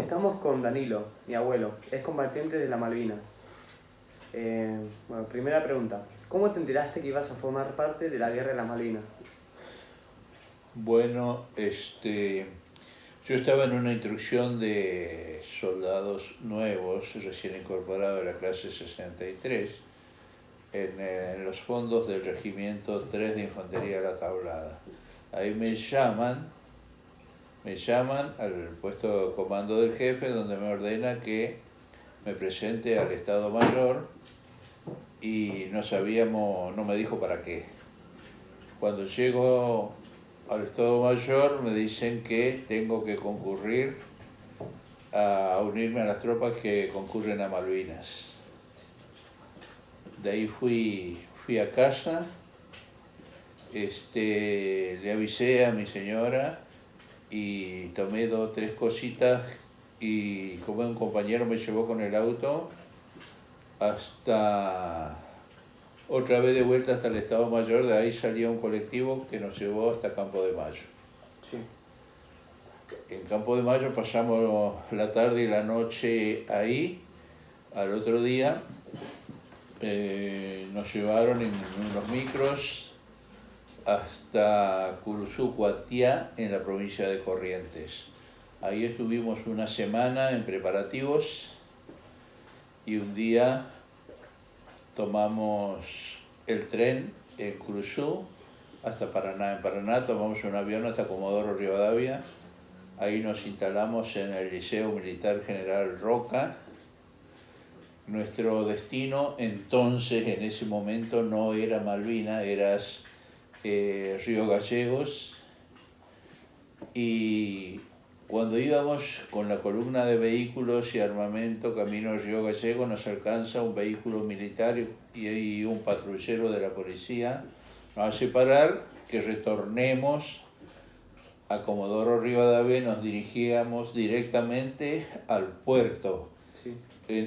Estamos con Danilo, mi abuelo, es combatiente de las Malvinas. Bueno, primera pregunta, ¿cómo te enteraste que ibas a formar parte de la guerra de las Malvinas? Bueno, yo estaba en una instrucción de soldados nuevos, recién incorporados a la clase 63, en los fondos del Regimiento 3 de Infantería de la Tablada. Ahí me llaman al puesto de comando del jefe, donde me ordena que me presente al Estado Mayor y no me dijo para qué. Cuando llego al Estado Mayor me dicen que tengo que concurrir a unirme a las tropas que concurren a Malvinas. De ahí fui a casa, le avisé a mi señora y tomé 2 o 3 cositas y como un compañero me llevó con el auto hasta otra vez de vuelta hasta el Estado Mayor. De ahí salía un colectivo que nos llevó hasta Campo de Mayo. Sí. En Campo de Mayo pasamos la tarde y la noche ahí. Al otro día nos llevaron en unos micros hasta Curuzú, Cuatiá, en la provincia de Corrientes. Ahí estuvimos una semana en preparativos y un día tomamos el tren en Curuzú hasta Paraná. En Paraná tomamos un avión hasta Comodoro Rivadavia. Ahí nos instalamos en el Liceo Militar General Roca. Nuestro destino entonces, en ese momento, no era Malvinas, era Río Gallegos. Y cuando íbamos con la columna de vehículos y armamento camino al Río Gallego, nos alcanza un vehículo militar y un patrullero de la policía. Nos hace parar, que retornemos a Comodoro Rivadavia y nos dirigíamos directamente al puerto, Sí.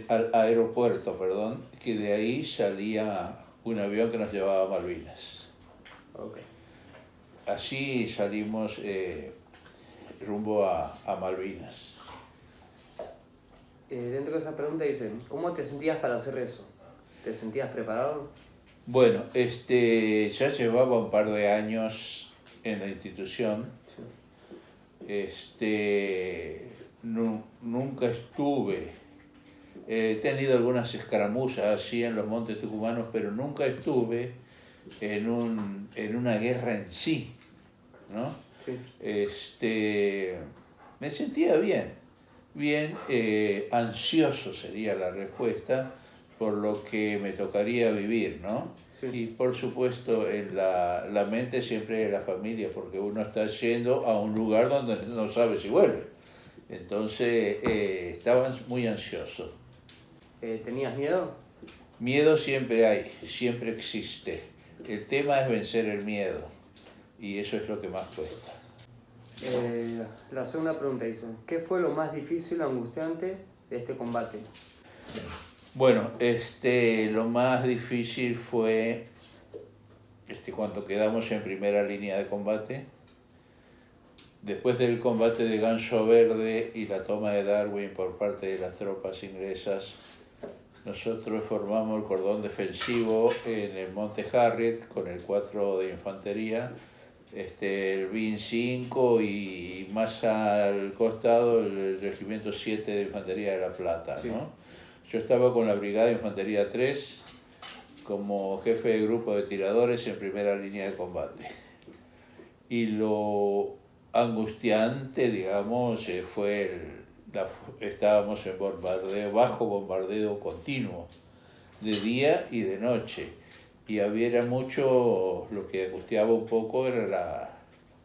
al aeropuerto, perdón, que de ahí salía un avión que nos llevaba a Malvinas. Okay. Así salimos rumbo a Malvinas. Dentro de esa pregunta dice, ¿cómo te sentías para hacer eso? ¿Te sentías preparado? Bueno, ya llevaba un par de años en la institución. Nunca estuve. He tenido algunas escaramuzas así en los montes tucumanos, pero nunca estuve en una guerra en sí, ¿no? Sí. Me sentía bien, ansioso sería la respuesta por lo que me tocaría vivir, ¿no? Sí. Y por supuesto en la mente siempre es la familia, porque uno está yendo a un lugar donde no sabe si vuelve. Entonces estaba muy ansioso. ¿Tenías miedo? Miedo siempre hay, siempre existe. El tema es vencer el miedo y eso es lo que más cuesta. La segunda pregunta dice, ¿qué fue lo más difícil o angustiante de este combate? Bueno, lo más difícil fue cuando quedamos en primera línea de combate. Después del combate de Ganso Verde y la toma de Darwin por parte de las tropas inglesas, nosotros formamos el cordón defensivo en el Monte Harriet con el 4 de Infantería, el BIN 5 y más al costado el Regimiento 7 de Infantería de La Plata, Sí. ¿no? Yo estaba con la Brigada de Infantería 3 como jefe de grupo de tiradores en primera línea de combate. Y lo angustiante, digamos, estábamos en bombardeo, bajo bombardeo continuo, de día y de noche. Y había mucho, lo que angustiaba un poco era la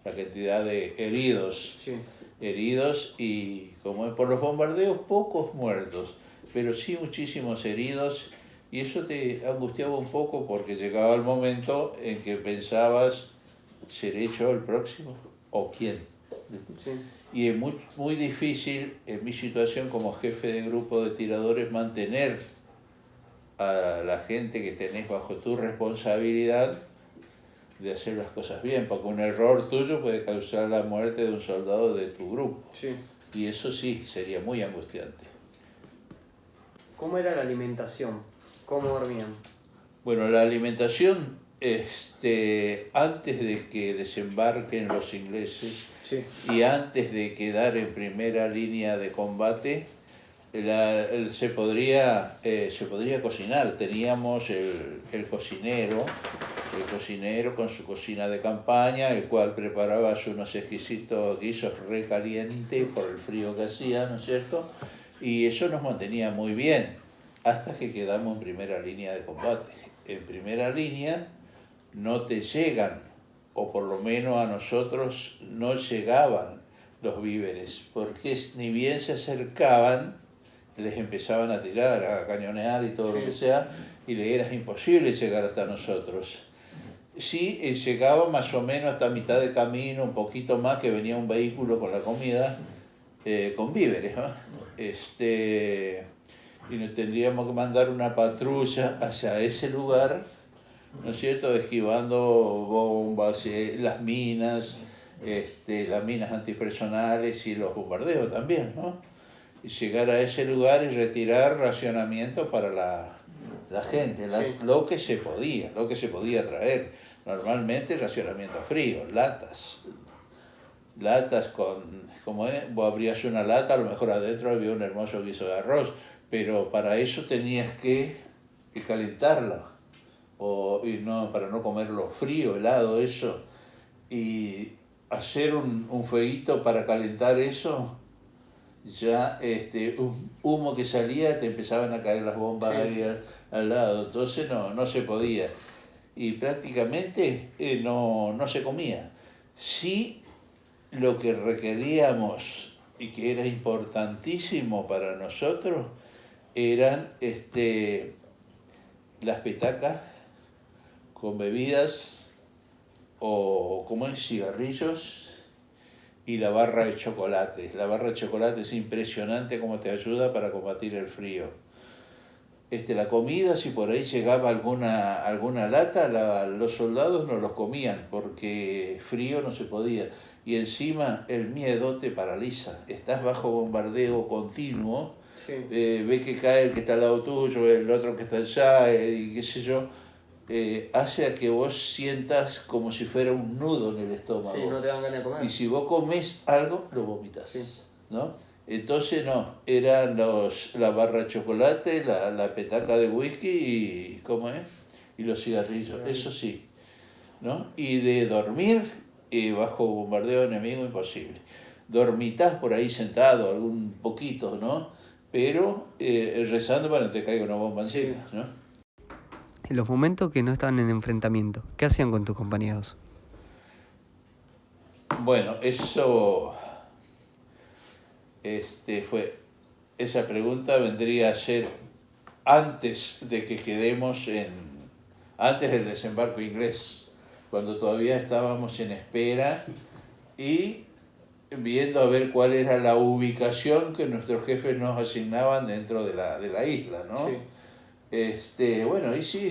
cantidad de heridos. Sí. Heridos y, como por los bombardeos, pocos muertos, pero sí muchísimos heridos. Y eso te angustiaba un poco porque llegaba el momento en que pensabas, ¿seré yo el próximo? ¿O quién? Sí. Y es muy difícil en mi situación como jefe de grupo de tiradores mantener a la gente que tenés bajo tu responsabilidad de hacer las cosas bien, porque un error tuyo puede causar la muerte de un soldado de tu grupo. Sí. Y eso sí, sería muy angustiante. ¿Cómo era la alimentación? ¿Cómo dormían? Bueno, la alimentación, antes de que desembarquen los ingleses Sí. y antes de quedar en primera línea de combate, se podría cocinar. Teníamos el cocinero con su cocina de campaña, el cual preparaba unos exquisitos guisos recalientes por el frío que hacía, ¿no es cierto? Y eso nos mantenía muy bien, hasta que quedamos en primera línea de combate. En primera línea no te llegan, o por lo menos a nosotros no llegaban los víveres, porque ni bien se acercaban, les empezaban a tirar, a cañonear y todo lo que sea, y le era imposible llegar hasta nosotros. Sí, llegaba más o menos hasta mitad de camino, un poquito más, que venía un vehículo con la comida, con víveres, ¿no? Y nos tendríamos que mandar una patrulla hacia ese lugar, ¿no es cierto?, esquivando bombas, las minas antipersonales y los bombardeos también, ¿no? Y llegar a ese lugar y retirar racionamiento para la gente, lo que se podía traer. Normalmente racionamiento frío, latas como es, vos abrías una lata, a lo mejor adentro había un hermoso guiso de arroz, pero para eso tenías que calentarla, para no comerlo frío, helado, eso, y hacer un fueguito para calentar eso. Ya un humo que salía, te empezaban a caer las bombas ahí al lado, entonces no se podía. Y prácticamente no se comía. Sí, lo que requeríamos y que era importantísimo para nosotros eran las petacas con bebidas o como en cigarrillos, y la barra de chocolate. La barra de chocolate es impresionante cómo te ayuda para combatir el frío. La comida, si por ahí llegaba alguna lata, los soldados no los comían porque frío no se podía. Y encima el miedo te paraliza. Estás bajo bombardeo continuo, ves que cae el que está al lado tuyo, el otro que está allá, y qué sé yo. Hace a que vos sientas como si fuera un nudo en el estómago. Sí, no te dan ganas de comer. Y si vos comes algo, lo vomitas, ¿no? Entonces eran la barra de chocolate, la petaca de whisky y, ¿cómo es? Y los cigarrillos, eso sí, ¿no? Y de dormir bajo bombardeo enemigo, imposible. Dormitas por ahí sentado, algún poquito, ¿no? Pero rezando para que no te caiga una bomba encima, ¿no? En los momentos que no estaban en enfrentamiento, ¿qué hacían con tus compañeros? Bueno, eso esa pregunta vendría a ser antes de que antes del desembarco inglés, cuando todavía estábamos en espera y viendo a ver cuál era la ubicación que nuestros jefes nos asignaban dentro de la isla, ¿no? Sí. Bueno, y sí,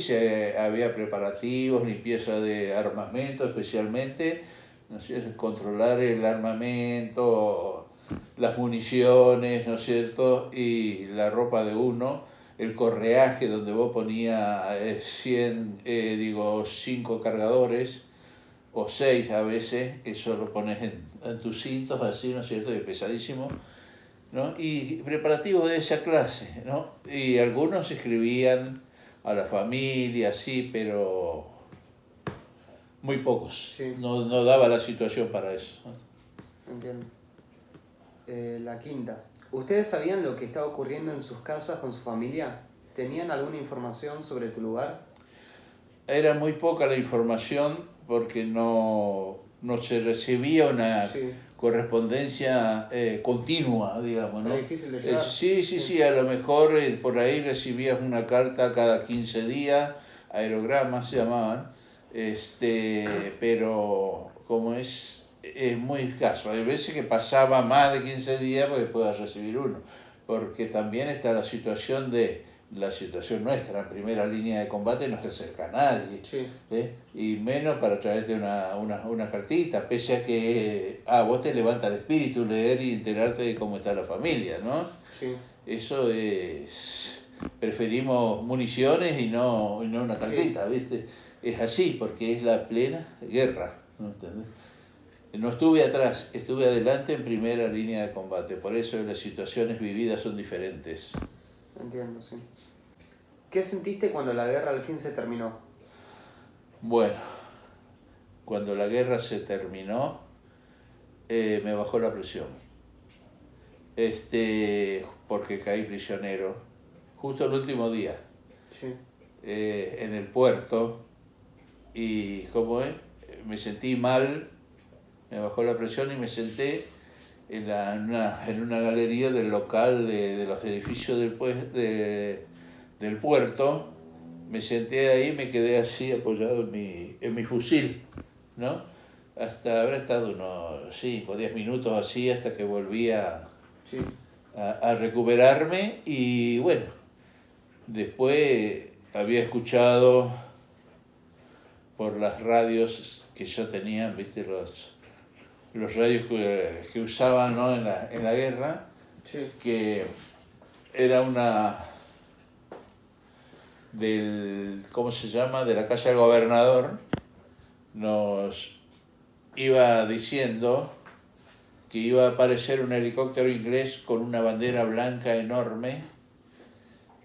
había preparativos, limpieza de armamento especialmente, ¿no es cierto?, controlar el armamento, las municiones, ¿no es cierto?, y la ropa de uno, el correaje donde vos ponías 5 cargadores, o 6 a veces, eso lo pones en tus cintos así, ¿no es cierto?, y pesadísimo, ¿no? Y preparativos de esa clase, ¿no? Y algunos escribían a la familia, sí, pero muy pocos. Sí. No daba la situación para eso. Entiendo. La quinta. ¿Ustedes sabían lo que estaba ocurriendo en sus casas con su familia? ¿Tenían alguna información sobre tu lugar? Era muy poca la información porque no se recibía una correspondencia continua, digamos, ¿no? Era difícil de llegar. Sí, a lo mejor por ahí recibías una carta cada 15 días, aerogramas se llamaban, pero como es muy escaso. Hay veces que pasaba más de 15 días porque puedas recibir uno, porque también está la situación de la situación nuestra en primera línea de combate no se acerca a nadie, Sí, y menos para traerte una cartita, pese a que vos te levanta el espíritu leer y enterarte de cómo está la familia, ¿no? sí, Eso es, preferimos municiones y no una sí. cartita, ¿viste? Es así, porque es la plena guerra, ¿no entendés? No estuve atrás, estuve adelante en primera línea de combate, por eso las situaciones vividas son diferentes. Entiendo, sí. ¿Qué sentiste cuando la guerra al fin se terminó? Bueno, cuando la guerra se terminó, me bajó la presión. Porque caí prisionero, justo el último día, Sí, en el puerto, y ¿cómo es? Me sentí mal, me bajó la presión y me senté en una galería del local de los edificios del puerto. Me senté ahí, me quedé así apoyado en mi fusil, ¿no? Hasta habrá estado unos 5 o 10 minutos así hasta que volví sí, a recuperarme. Y bueno, después había escuchado por las radios que yo tenía, ¿viste? Los radios que usaban, ¿no? En la guerra, sí, que era ¿cómo se llama? De la casa del gobernador, nos iba diciendo que iba a aparecer un helicóptero inglés con una bandera blanca enorme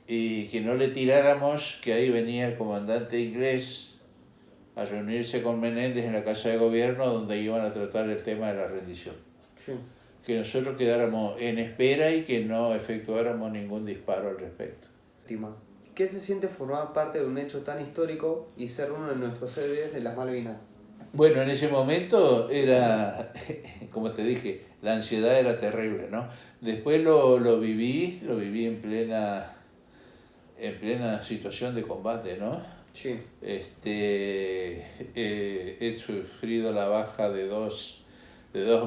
y que no le tiráramos, que ahí venía el comandante inglés a reunirse con Menéndez en la casa de gobierno donde iban a tratar el tema de la rendición. sí. Que nosotros quedáramos en espera y que no efectuáramos ningún disparo al respecto. Última. ¿Qué se siente formar parte de un hecho tan histórico y ser uno de nuestros héroes en las Malvinas? Bueno, en ese momento era, como te dije, la ansiedad era terrible, ¿no? Después lo viví en plena situación de combate, ¿no? Sí, He sufrido la baja de dos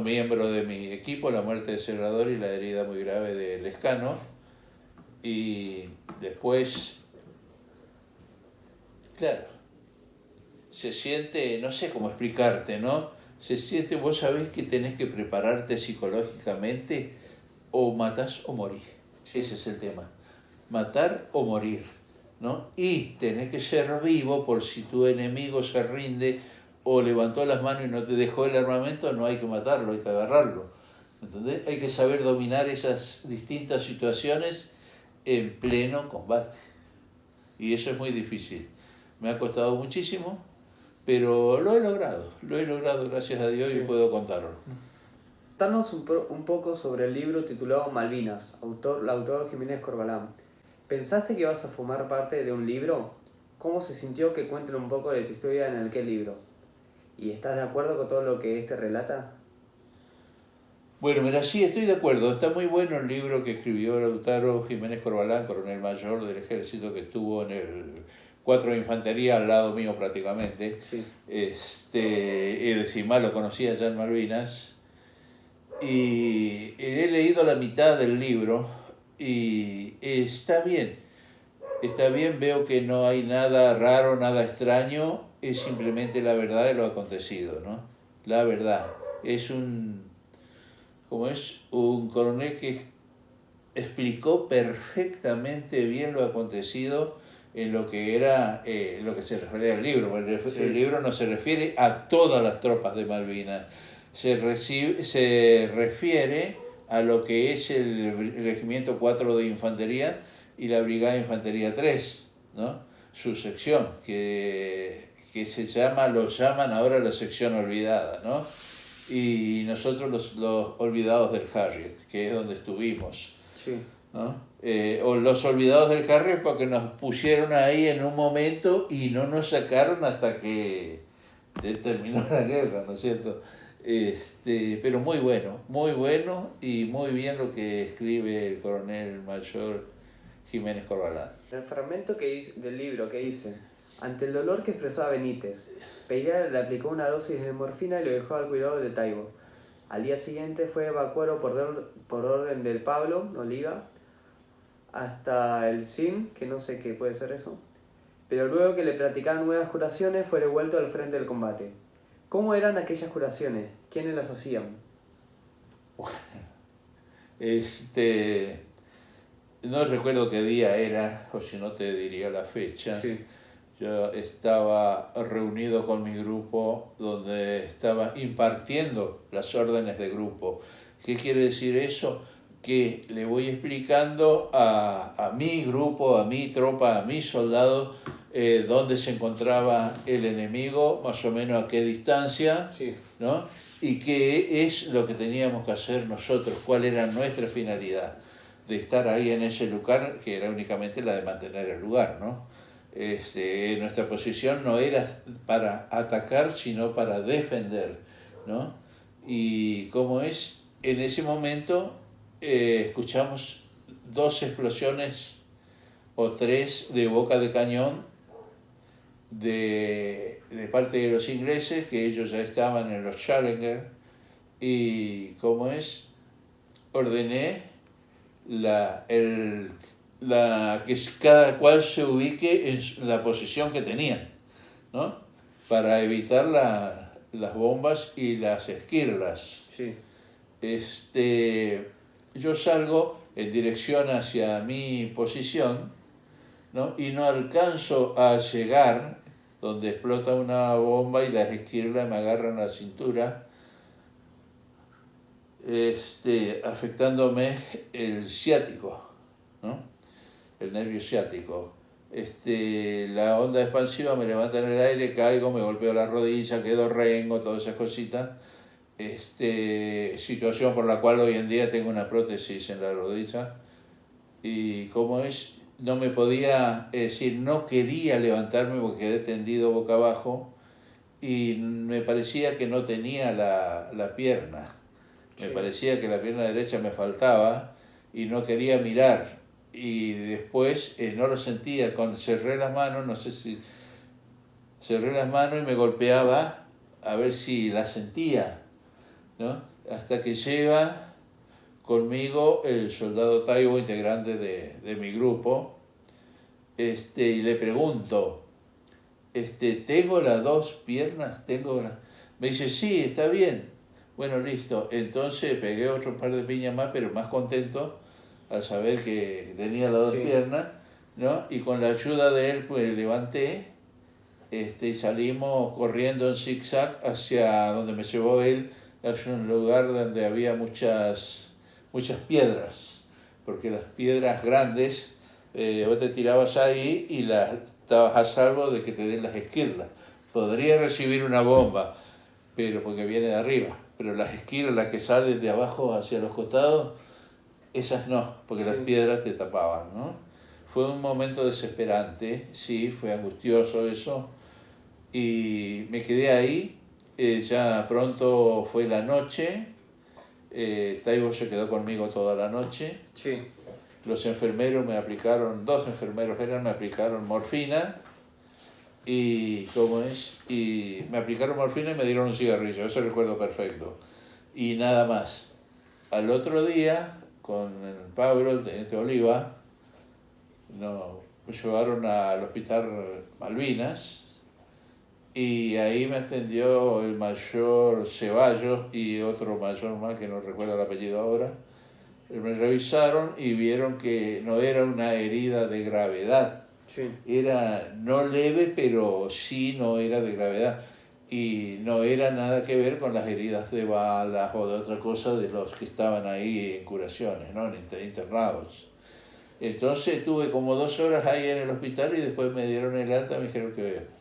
miembros de mi equipo, la muerte de Serrador y la herida muy grave de Lescano. Y después, claro, se siente, no sé cómo explicarte, ¿no? Se siente, vos sabés que tenés que prepararte psicológicamente, o matás o morís. sí, Ese es el tema. Matar o morir, ¿no? Y tenés que ser vivo por si tu enemigo se rinde o levantó las manos y no te dejó el armamento, no hay que matarlo, hay que agarrarlo. ¿Entendés? Hay que saber dominar esas distintas situaciones en pleno combate. Y eso es muy difícil. Me ha costado muchísimo, pero lo he logrado gracias a Dios y sí. puedo contarlo. Contanos un poco sobre el libro titulado Malvinas, la autora Jiménez Corbalán. ¿Pensaste que ibas a formar parte de un libro? ¿Cómo se sintió que cuenten un poco de tu historia en aquel libro? ¿Y estás de acuerdo con todo lo que este relata? Bueno, mira, sí, estoy de acuerdo. Está muy bueno el libro que escribió Lautaro Jiménez Corbalán, coronel mayor del ejército que estuvo en el 4 de Infantería, al lado mío prácticamente. Sí, Es decir, más lo conocía ya en Malvinas. Y he leído la mitad del libro y está bien, veo que no hay nada raro, nada extraño, es simplemente la verdad de lo acontecido, ¿no? La verdad. Es un coronel que explicó perfectamente bien lo acontecido en lo que era lo que se refiere al libro. sí, El libro no se refiere a todas las tropas de Malvinas, se refiere a lo que es el Regimiento 4 de Infantería y la Brigada de Infantería 3, ¿no? Su sección, que lo llaman ahora la sección olvidada, ¿no? Y nosotros los olvidados del Harriet, que es donde estuvimos, sí, ¿no? O los olvidados del Harriet porque nos pusieron ahí en un momento y no nos sacaron hasta que terminó la guerra, ¿no es cierto? Pero muy bueno y muy bien lo que escribe el coronel mayor Jiménez Corbalán. el fragmento del libro que dice: ante el dolor que expresaba Benítez, Pereira le aplicó una dosis de morfina y lo dejó al cuidado de Taibo. Al día siguiente fue evacuado por orden del Pablo Oliva hasta el Sin, que no sé qué puede ser eso, pero luego que le practicaban nuevas curaciones fue devuelto al frente del combate. ¿Cómo eran aquellas curaciones? ¿Quiénes las hacían? No recuerdo qué día era, o si no te diría la fecha. Sí. Yo estaba reunido con mi grupo donde estaba impartiendo las órdenes de grupo. ¿Qué quiere decir eso? Que le voy explicando a mi grupo, a mi tropa, a mis soldados, dónde se encontraba el enemigo, más o menos a qué distancia, Sí. ¿no? Y qué es lo que teníamos que hacer nosotros, cuál era nuestra finalidad de estar ahí en ese lugar, que era únicamente la de mantener el lugar, ¿no? Nuestra posición no era para atacar, sino para defender, ¿no? Y como es, en ese momento escuchamos 2 explosiones o 3 de boca de cañón de parte de los ingleses, que ellos ya estaban en los Challenger, y como es, ordené que cada cual se ubique en la posición que tenían, ¿no? Para evitar las bombas y las esquirlas. Sí. Yo salgo en dirección hacia mi posición, ¿no? Y no alcanzo a llegar donde explota una bomba y las esquirlas me agarran la cintura, afectándome el ciático, ¿no? El nervio ciático. La onda expansiva me levanta en el aire, caigo, me golpeo la rodilla, quedo rengo, todas esas cositas. Situación por la cual hoy en día tengo una prótesis en la rodilla. Y como es, no me podía, es decir, no quería levantarme porque quedé tendido boca abajo y me parecía que no tenía la pierna. Me parecía que la pierna derecha me faltaba y no quería mirar. Y después no lo sentía. Cuando cerré las manos, no sé si cerré las manos y me golpeaba a ver si la sentía, ¿no? Hasta que llega conmigo el soldado Taibo, integrante de mi grupo, y le pregunto, ¿tengo las 2 piernas? Me dice, sí, está bien. Bueno, listo. Entonces pegué otro par de piñas más, pero más contento al saber que tenía las 2 piernas, ¿no? Y con la ayuda de él, pues levanté, y salimos corriendo en zigzag hacia donde me llevó él, hacia un lugar donde había muchas piedras, porque las piedras grandes, vos te tirabas ahí y estabas a salvo de que te den las esquirlas. Podría recibir una bomba, pero porque viene de arriba, pero las esquirlas, las que salen de abajo hacia los costados, esas no, porque las piedras te tapaban, ¿no? Fue un momento desesperante, sí, fue angustioso eso, y me quedé ahí. Ya pronto fue la noche. Taibo se quedó conmigo toda la noche. Sí. Los enfermeros me aplicaron, 2 enfermeros me aplicaron morfina y me aplicaron morfina y me dieron un cigarrillo, eso recuerdo perfecto. Y nada más. Al otro día, con el Pablo, el teniente Oliva, me llevaron al hospital Malvinas y ahí me atendió el mayor Ceballos y otro mayor más que no recuerdo el apellido ahora. Me revisaron y vieron que no era una herida de gravedad. Sí. Era no leve, pero sí no era de gravedad. Y no era nada que ver con las heridas de balas o de otra cosa de los que estaban ahí en curaciones, ¿no? Internados. Entonces tuve como 2 horas ahí en el hospital y después me dieron el alta. Me dijeron que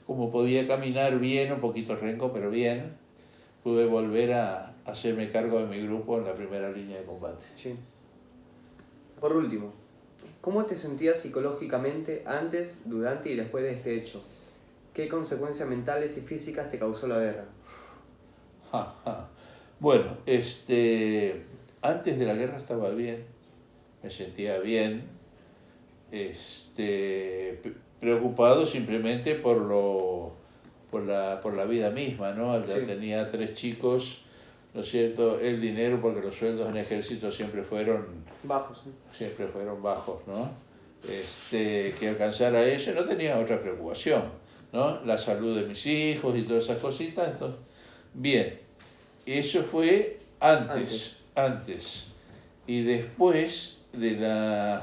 como podía caminar bien, un poquito renco, pero bien, pude volver a hacerme cargo de mi grupo en la primera línea de combate. Sí. Por último, ¿cómo te sentías psicológicamente antes, durante y después de este hecho? ¿Qué consecuencias mentales y físicas te causó la guerra? Bueno, antes de la guerra estaba bien, me sentía bien, preocupado simplemente por la vida misma, ¿no? Ya tenía 3 chicos ¿no es cierto?, el dinero, porque los sueldos en el ejército siempre fueron Bajos. bajos, ¿no? Que alcanzara eso, no tenía otra preocupación, ¿no? La salud de mis hijos y todas esas cositas. Entonces, bien, eso fue antes. Y después vendría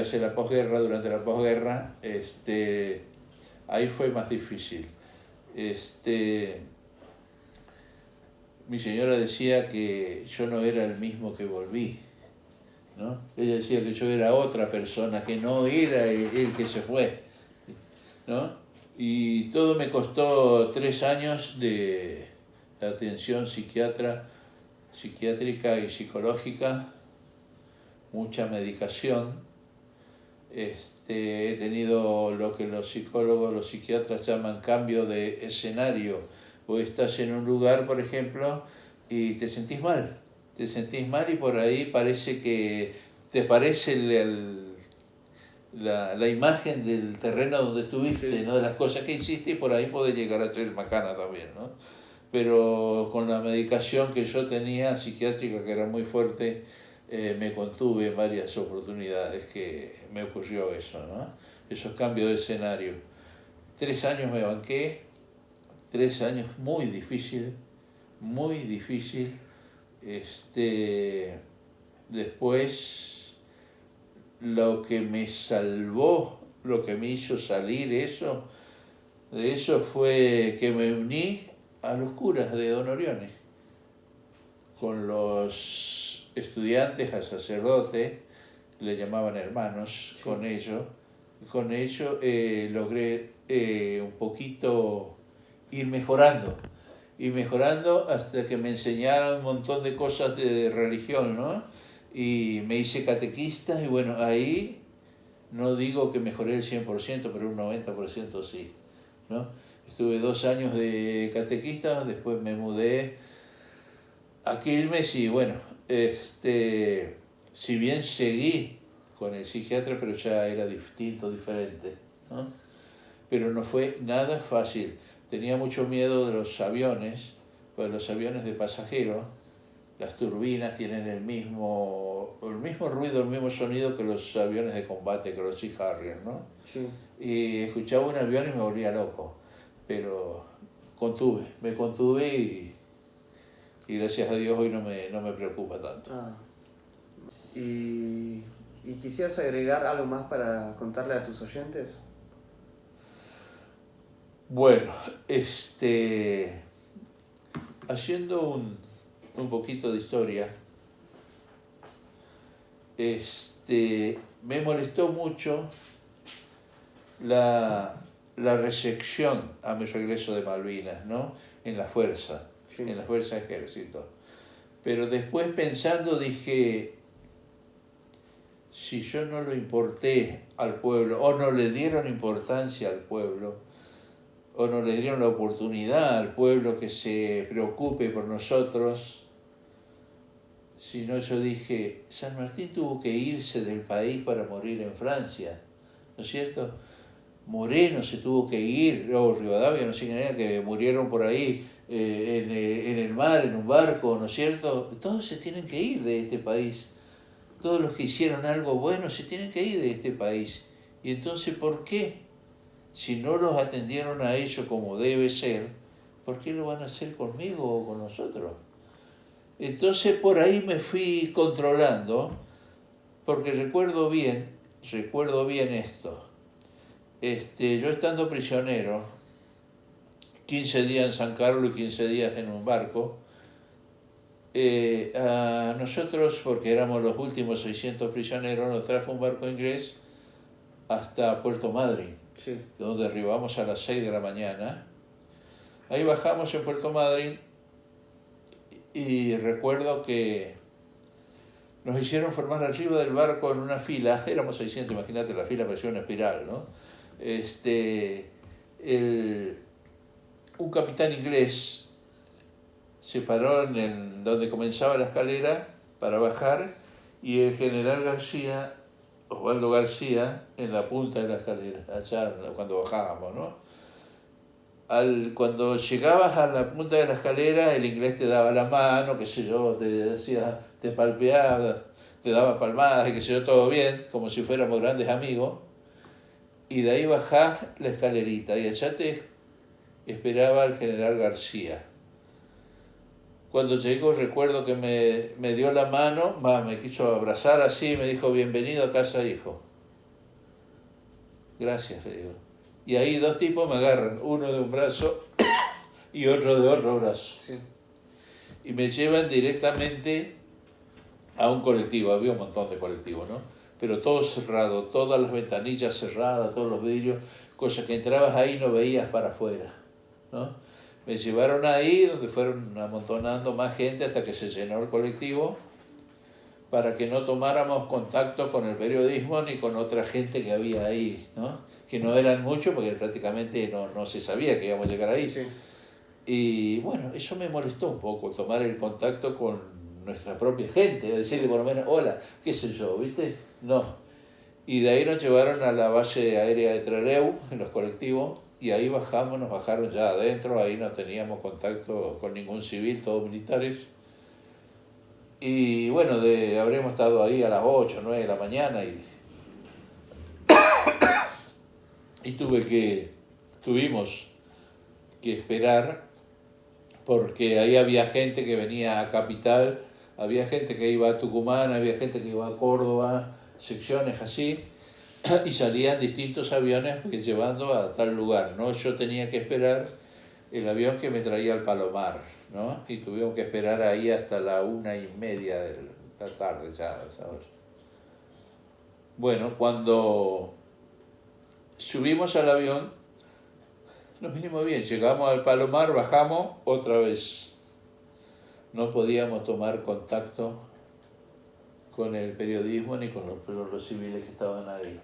a ser la posguerra, durante la posguerra, ahí fue más difícil. Mi señora decía que yo no era el mismo que volví, ¿no? Ella decía que yo era otra persona, que no era el que se fue, ¿no? Y todo me costó 3 años de atención psiquiátrica y psicológica, mucha medicación. He tenido lo que los psicólogos, los psiquiatras llaman cambio de escenario. O estás en un lugar, por ejemplo, y te sentís mal y por ahí parece que te parece la imagen del terreno donde estuviste, sí, ¿no?, de las cosas que hiciste, y por ahí puede llegar a ser macana también, ¿no? Pero con la medicación que yo tenía psiquiátrica, que era muy fuerte, me contuve en varias oportunidades que me ocurrió eso, ¿no? Esos cambios de escenario. 3 años me banqué, 3 años muy difícil. Después, lo que me salvó, lo que me hizo salir de eso fue que me uní a los curas de Don Orione, con los estudiantes, al sacerdote, le llamaban hermanos, sí. Con ello logré un poquito ir mejorando hasta que me enseñaron un montón de cosas de religión, ¿no? Y me hice catequista, y bueno, ahí no digo que mejoré el 100%, pero un 90% sí, ¿no? Estuve 2 años de catequista, después me mudé a Quilmes y bueno, si bien seguí con el psiquiatra, pero ya era distinto, diferente, ¿no? Pero no fue nada fácil. Tenía mucho miedo de los aviones, pues los aviones de pasajeros, las turbinas tienen el mismo ruido, el mismo sonido que los aviones de combate, que los Sea Harrier, ¿no? Sí. Y escuchaba un avión y me volvía loco, pero me contuve y gracias a Dios hoy no me preocupa tanto. ¿Y quisieras agregar algo más para contarle a tus oyentes? Bueno, haciendo un poquito de historia, me molestó mucho la recepción a mi regreso de Malvinas, ¿no? En la fuerza, sí, en la fuerza de ejército. Pero después pensando dije, si yo no lo importé al pueblo, o no le dieron importancia al pueblo, o no le dieron la oportunidad al pueblo que se preocupe por nosotros, sino yo dije, San Martín tuvo que irse del país para morir en Francia, ¿no es cierto? Moreno se tuvo que ir, luego Rivadavia, no sé quién era, que murieron por ahí en el mar, en un barco, ¿no es cierto? Todos se tienen que ir de este país. Todos los que hicieron algo bueno se tienen que ir de este país. Y entonces, ¿por qué? Si no los atendieron a ellos como debe ser, ¿por qué lo van a hacer conmigo o con nosotros? Entonces por ahí me fui controlando, porque recuerdo bien esto. Yo estando prisionero, 15 días en San Carlos y 15 días en un barco, a nosotros, porque éramos los últimos 600 prisioneros, nos trajo un barco inglés hasta Puerto Madryn, sí, donde arribamos a las 6 de la mañana. Ahí bajamos en Puerto Madryn y recuerdo que nos hicieron formar arriba del barco en una fila, éramos 600, imagínate, la fila parecía una espiral, ¿no? Un capitán inglés se paró en donde comenzaba la escalera para bajar, y el general García, Osvaldo García, en la punta de la escalera, allá cuando bajábamos, ¿no? Cuando llegabas a la punta de la escalera, el inglés te daba la mano, qué sé yo, te decía, te palpeaba, te daba palmadas, y qué sé yo, todo bien, como si fuéramos grandes amigos. Y de ahí bajás la escalerita y allá te esperaba el general García. Cuando llegó recuerdo que me dio la mano, me quiso abrazar así y me dijo, bienvenido a casa, hijo. Gracias, le digo. Y ahí dos tipos me agarran, uno de un brazo y otro de otro brazo. Sí. Y me llevan directamente a un colectivo, había un montón de colectivos, ¿no? Pero todo cerrado, todas las ventanillas cerradas, todos los vidrios, cosas que entrabas ahí y no veías para afuera, ¿no? Me llevaron ahí, donde fueron amontonando más gente hasta que se llenó el colectivo, para que no tomáramos contacto con el periodismo ni con otra gente que había ahí, ¿no? Que no eran muchos porque prácticamente no se sabía que íbamos a llegar ahí. Sí. Y bueno, eso me molestó un poco, tomar el contacto con nuestra propia gente, decirle por lo menos, hola, qué sé yo, ¿viste? No. Y de ahí nos llevaron a la base aérea de Trelew, en los colectivos, y ahí bajamos, nos bajaron ya adentro, ahí no teníamos contacto con ningún civil, todos militares. Y bueno, habremos estado ahí a las 8, 9 de la mañana y tuvimos que esperar porque ahí había gente que venía a Capital, había gente que iba a Tucumán, había gente que iba a Córdoba, secciones así, y salían distintos aviones llevando a tal lugar, ¿no? Yo tenía que esperar el avión que me traía al Palomar, ¿no? Y tuvimos que esperar ahí hasta la 1:30 de la tarde ya, ¿sabes? Bueno, cuando subimos al avión, nos vinimos bien, llegamos al Palomar, bajamos otra vez. No podíamos tomar contacto con el periodismo ni con los civiles que estaban ahí,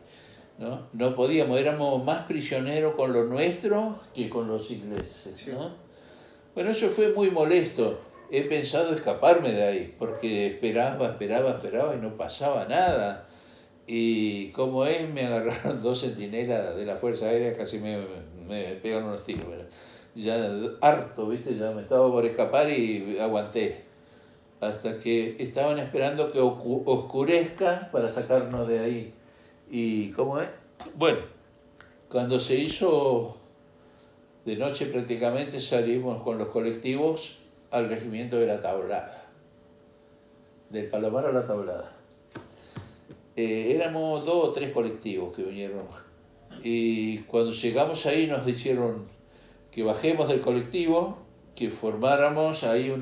¿no? No podíamos, éramos más prisioneros con lo nuestro que con los ingleses, ¿no? Bueno, eso fue muy molesto. He pensado escaparme de ahí, porque esperaba y no pasaba nada. Y como es, me agarraron dos centinelas de la Fuerza Aérea, casi me pegaron unos tiros. Ya harto, ¿viste? Ya me estaba por escapar y aguanté. Hasta que estaban esperando que oscurezca para sacarnos de ahí. ¿Y cómo es? Bueno, cuando se hizo de noche prácticamente salimos con los colectivos al regimiento de la Tablada, del Palomar a la Tablada. Éramos 2 o 3 colectivos que vinieron y cuando llegamos ahí nos dijeron que bajemos del colectivo, que formáramos ahí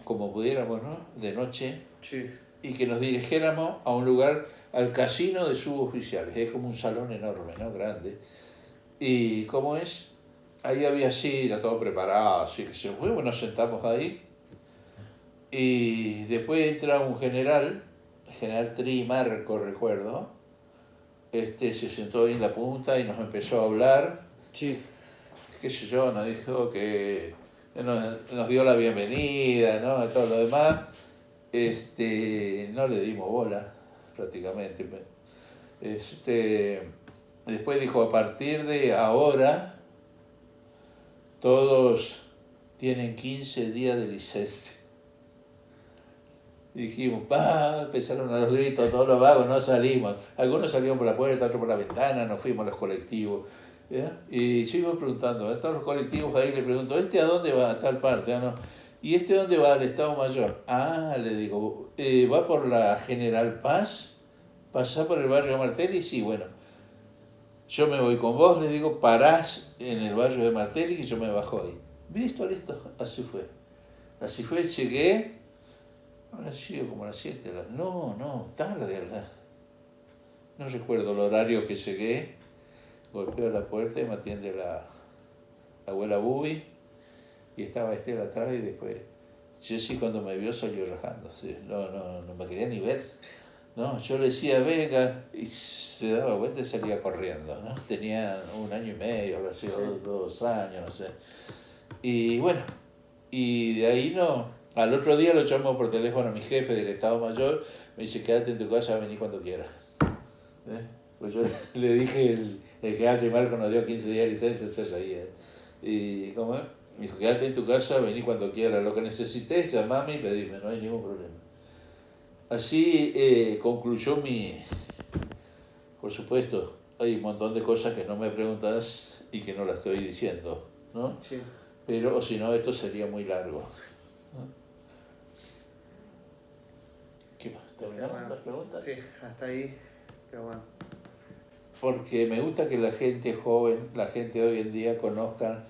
como pudiéramos, ¿no? De noche, Sí. y que nos dirigiéramos a un lugar, al casino de suboficiales, es como un salón enorme, ¿no? Grande. Y ¿cómo es? Ahí había sillas, todo preparado, así que se fue, nos sentamos ahí. Y después entra un general, el general Trimarco, recuerdo. Se sentó ahí en la punta y nos empezó a hablar. Sí. Qué sé yo, nos dijo que nos dio la bienvenida, ¿no? Y todo lo demás. No le dimos bola, prácticamente. Después dijo, a partir de ahora, todos tienen 15 días de licencia. Y dijimos, empezaron a los gritos, todos los vagos, no salimos. Algunos salieron por la puerta, otros por la ventana, nos fuimos a los colectivos. ¿Ya? Y yo iba preguntando, a todos los colectivos ahí le pregunto, ¿a dónde va? A tal parte, ¿no? ¿Y dónde va? Al Estado Mayor. Le digo, ¿va por la General Paz? ¿Pasá por el barrio Martelli? Sí, bueno. Yo me voy con vos, le digo, parás en el barrio de Martelli y yo me bajo ahí. Listo, así fue. Así fue, llegué, ahora sido como a las 7, no, tarde, no recuerdo el horario que llegué, golpeo la puerta y me atiende la abuela Bubi y estaba Estela atrás y después Jessy cuando me vio salió rajando, ¿sí? No me quería ni ver. No, yo le decía, venga, y se daba cuenta y salía corriendo, ¿no? Tenía 1 año y medio, habrá sido 2 años, no sé. Y bueno, y de ahí al otro día lo llamo por teléfono a mi jefe del Estado Mayor, me dice, quédate en tu casa, vení cuando quieras. Pues yo le dije, el general Trimarco nos dio 15 días de licencia, se reía. Y ¿cómo es? Me dijo, quédate en tu casa, vení cuando quieras, lo que necesites, llamame y pedime, no hay ningún problema. Así concluyó mi... Por supuesto, hay un montón de cosas que no me preguntas y que no las estoy diciendo, ¿no? Sí. Pero si no, esto sería muy largo. ¿Qué más? ¿Terminaron las preguntas? Sí, hasta ahí, pero bueno. Porque me gusta que la gente joven, la gente de hoy en día conozcan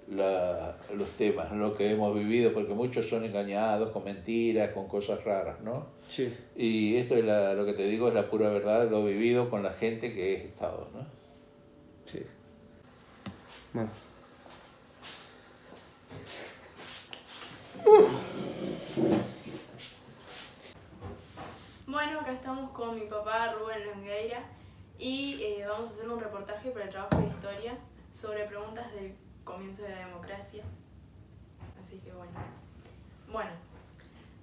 los temas, lo que hemos vivido, porque muchos son engañados con mentiras, con cosas raras, ¿no? Sí. Y esto es lo que te digo es la pura verdad, lo vivido con la gente que he estado, ¿no? Sí. Bueno. Bueno, acá estamos con mi papá Rubén Longueira y vamos a hacer un reportaje para el trabajo de historia sobre preguntas del comienzo de la democracia. Así que bueno. Bueno,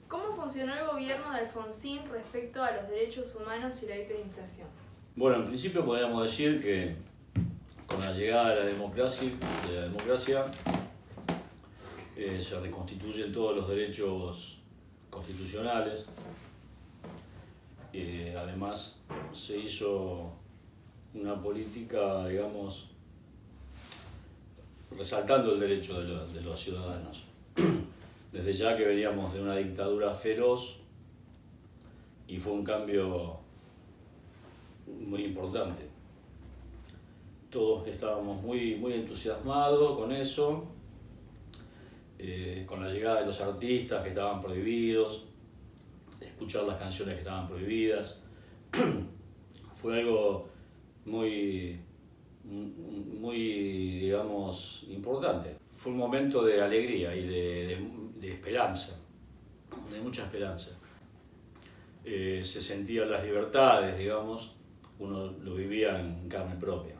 ¿cómo funcionó el gobierno de Alfonsín respecto a los derechos humanos y la hiperinflación? Bueno, en principio podríamos decir que con la llegada de la democracia se reconstituyen todos los derechos constitucionales. Además, se hizo una política, digamos, resaltando el derecho de los ciudadanos. Desde ya que veníamos de una dictadura feroz y fue un cambio muy importante. Todos estábamos muy entusiasmados con eso, con la llegada de los artistas que estaban prohibidos, escuchar las canciones que estaban prohibidas. Fue algo muy, digamos, importante. Fue un momento de alegría y de esperanza, de mucha esperanza. Se sentían las libertades, digamos, uno lo vivía en carne propia.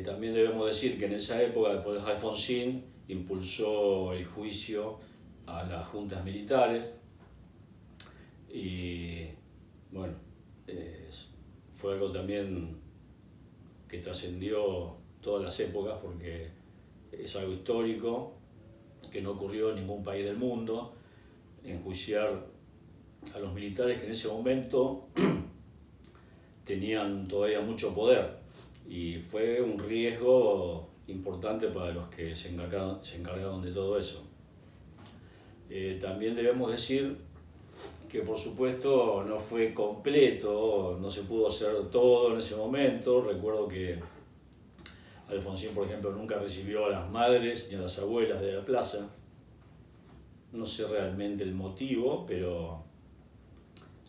También debemos decir que en esa época, después de Alfonsín, impulsó el juicio a las juntas militares y bueno, fue algo también que trascendió todas las épocas porque es algo histórico que no ocurrió en ningún país del mundo, enjuiciar a los militares que en ese momento tenían todavía mucho poder y fue un riesgo importante para los que se encargaron de todo eso. También debemos decir que por supuesto no fue completo, no se pudo hacer todo en ese momento. Recuerdo que Alfonsín, por ejemplo, nunca recibió a las madres ni a las abuelas de la plaza. No sé realmente el motivo, pero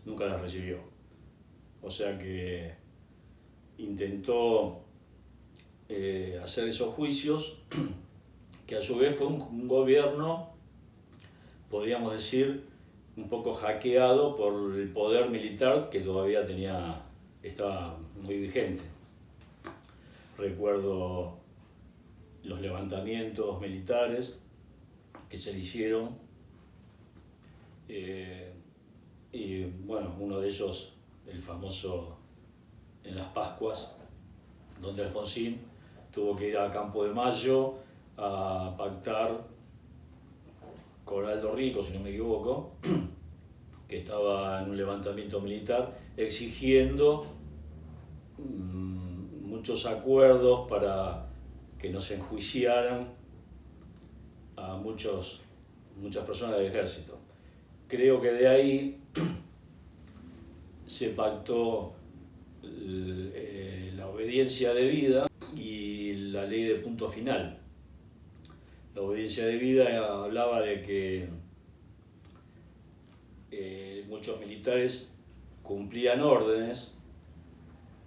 nunca las recibió. O sea que intentó hacer esos juicios, que a su vez fue un gobierno, podríamos decir, un poco hackeado por el poder militar que todavía estaba muy vigente. Recuerdo los levantamientos militares que se le hicieron y bueno, uno de ellos, el famoso en las Pascuas, donde Alfonsín tuvo que ir a Campo de Mayo a pactar con Aldo Rico, si no me equivoco, que estaba en un levantamiento militar exigiendo muchos acuerdos para que no se enjuiciaran a muchas personas del ejército. Creo que de ahí se pactó la obediencia debida y la ley de punto final. La obediencia debida hablaba de que muchos militares cumplían órdenes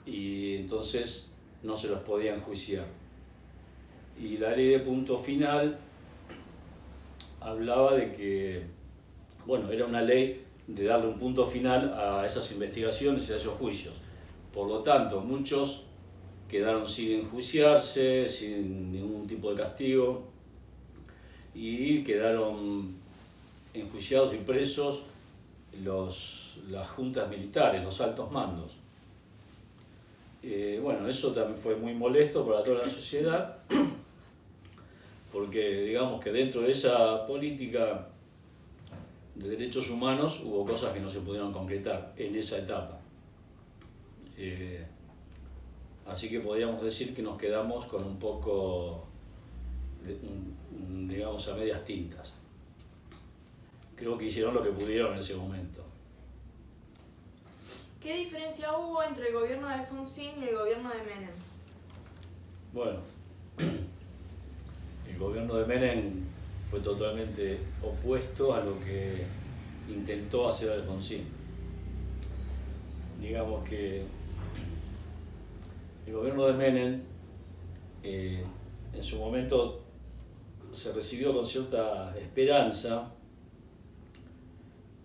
y entonces no se los podía enjuiciar. Y la ley de punto final hablaba de que, bueno, era una ley de darle un punto final a esas investigaciones y a esos juicios. Por lo tanto, muchos quedaron sin enjuiciarse, sin ningún tipo de castigo, y quedaron enjuiciados y presos las juntas militares, los altos mandos. Bueno, eso también fue muy molesto para toda la sociedad, porque digamos que dentro de esa política de derechos humanos hubo cosas que no se pudieron concretar en esa etapa. Así que podríamos decir que nos quedamos con un poco, digamos, a medias tintas. Creo que hicieron lo que pudieron en ese momento. ¿Qué diferencia hubo entre el gobierno de Alfonsín y el gobierno de Menem? Bueno, el gobierno de Menem fue totalmente opuesto a lo que intentó hacer Alfonsín. Digamos que el gobierno de Menem en su momento se recibió con cierta esperanza,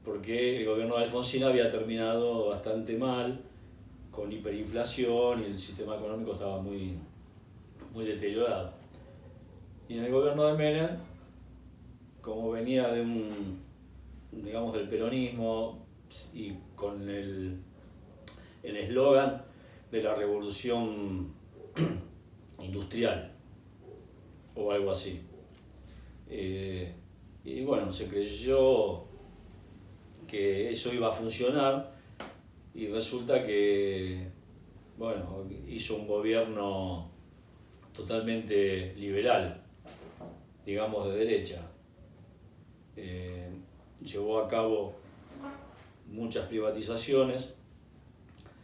porque el gobierno de Alfonsín había terminado bastante mal, con hiperinflación, y el sistema económico estaba muy deteriorado. Y en el gobierno de Menem, como venía de digamos, del peronismo y con el eslogan de la revolución industrial o algo así, y bueno, se creyó que eso iba a funcionar, y resulta que, bueno, hizo un gobierno totalmente liberal, digamos de derecha. Llevó a cabo muchas privatizaciones,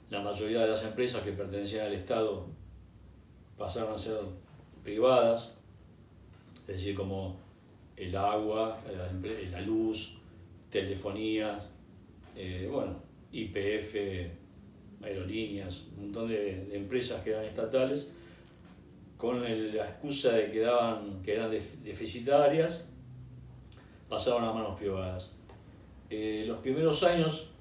la mayoría de las empresas que pertenecían al Estado pasaron a ser privadas, es decir, como el agua, la luz, telefonías, bueno, YPF, aerolíneas, un montón de empresas que eran estatales, con la excusa de que eran deficitarias, pasaron a manos privadas. Los primeros años,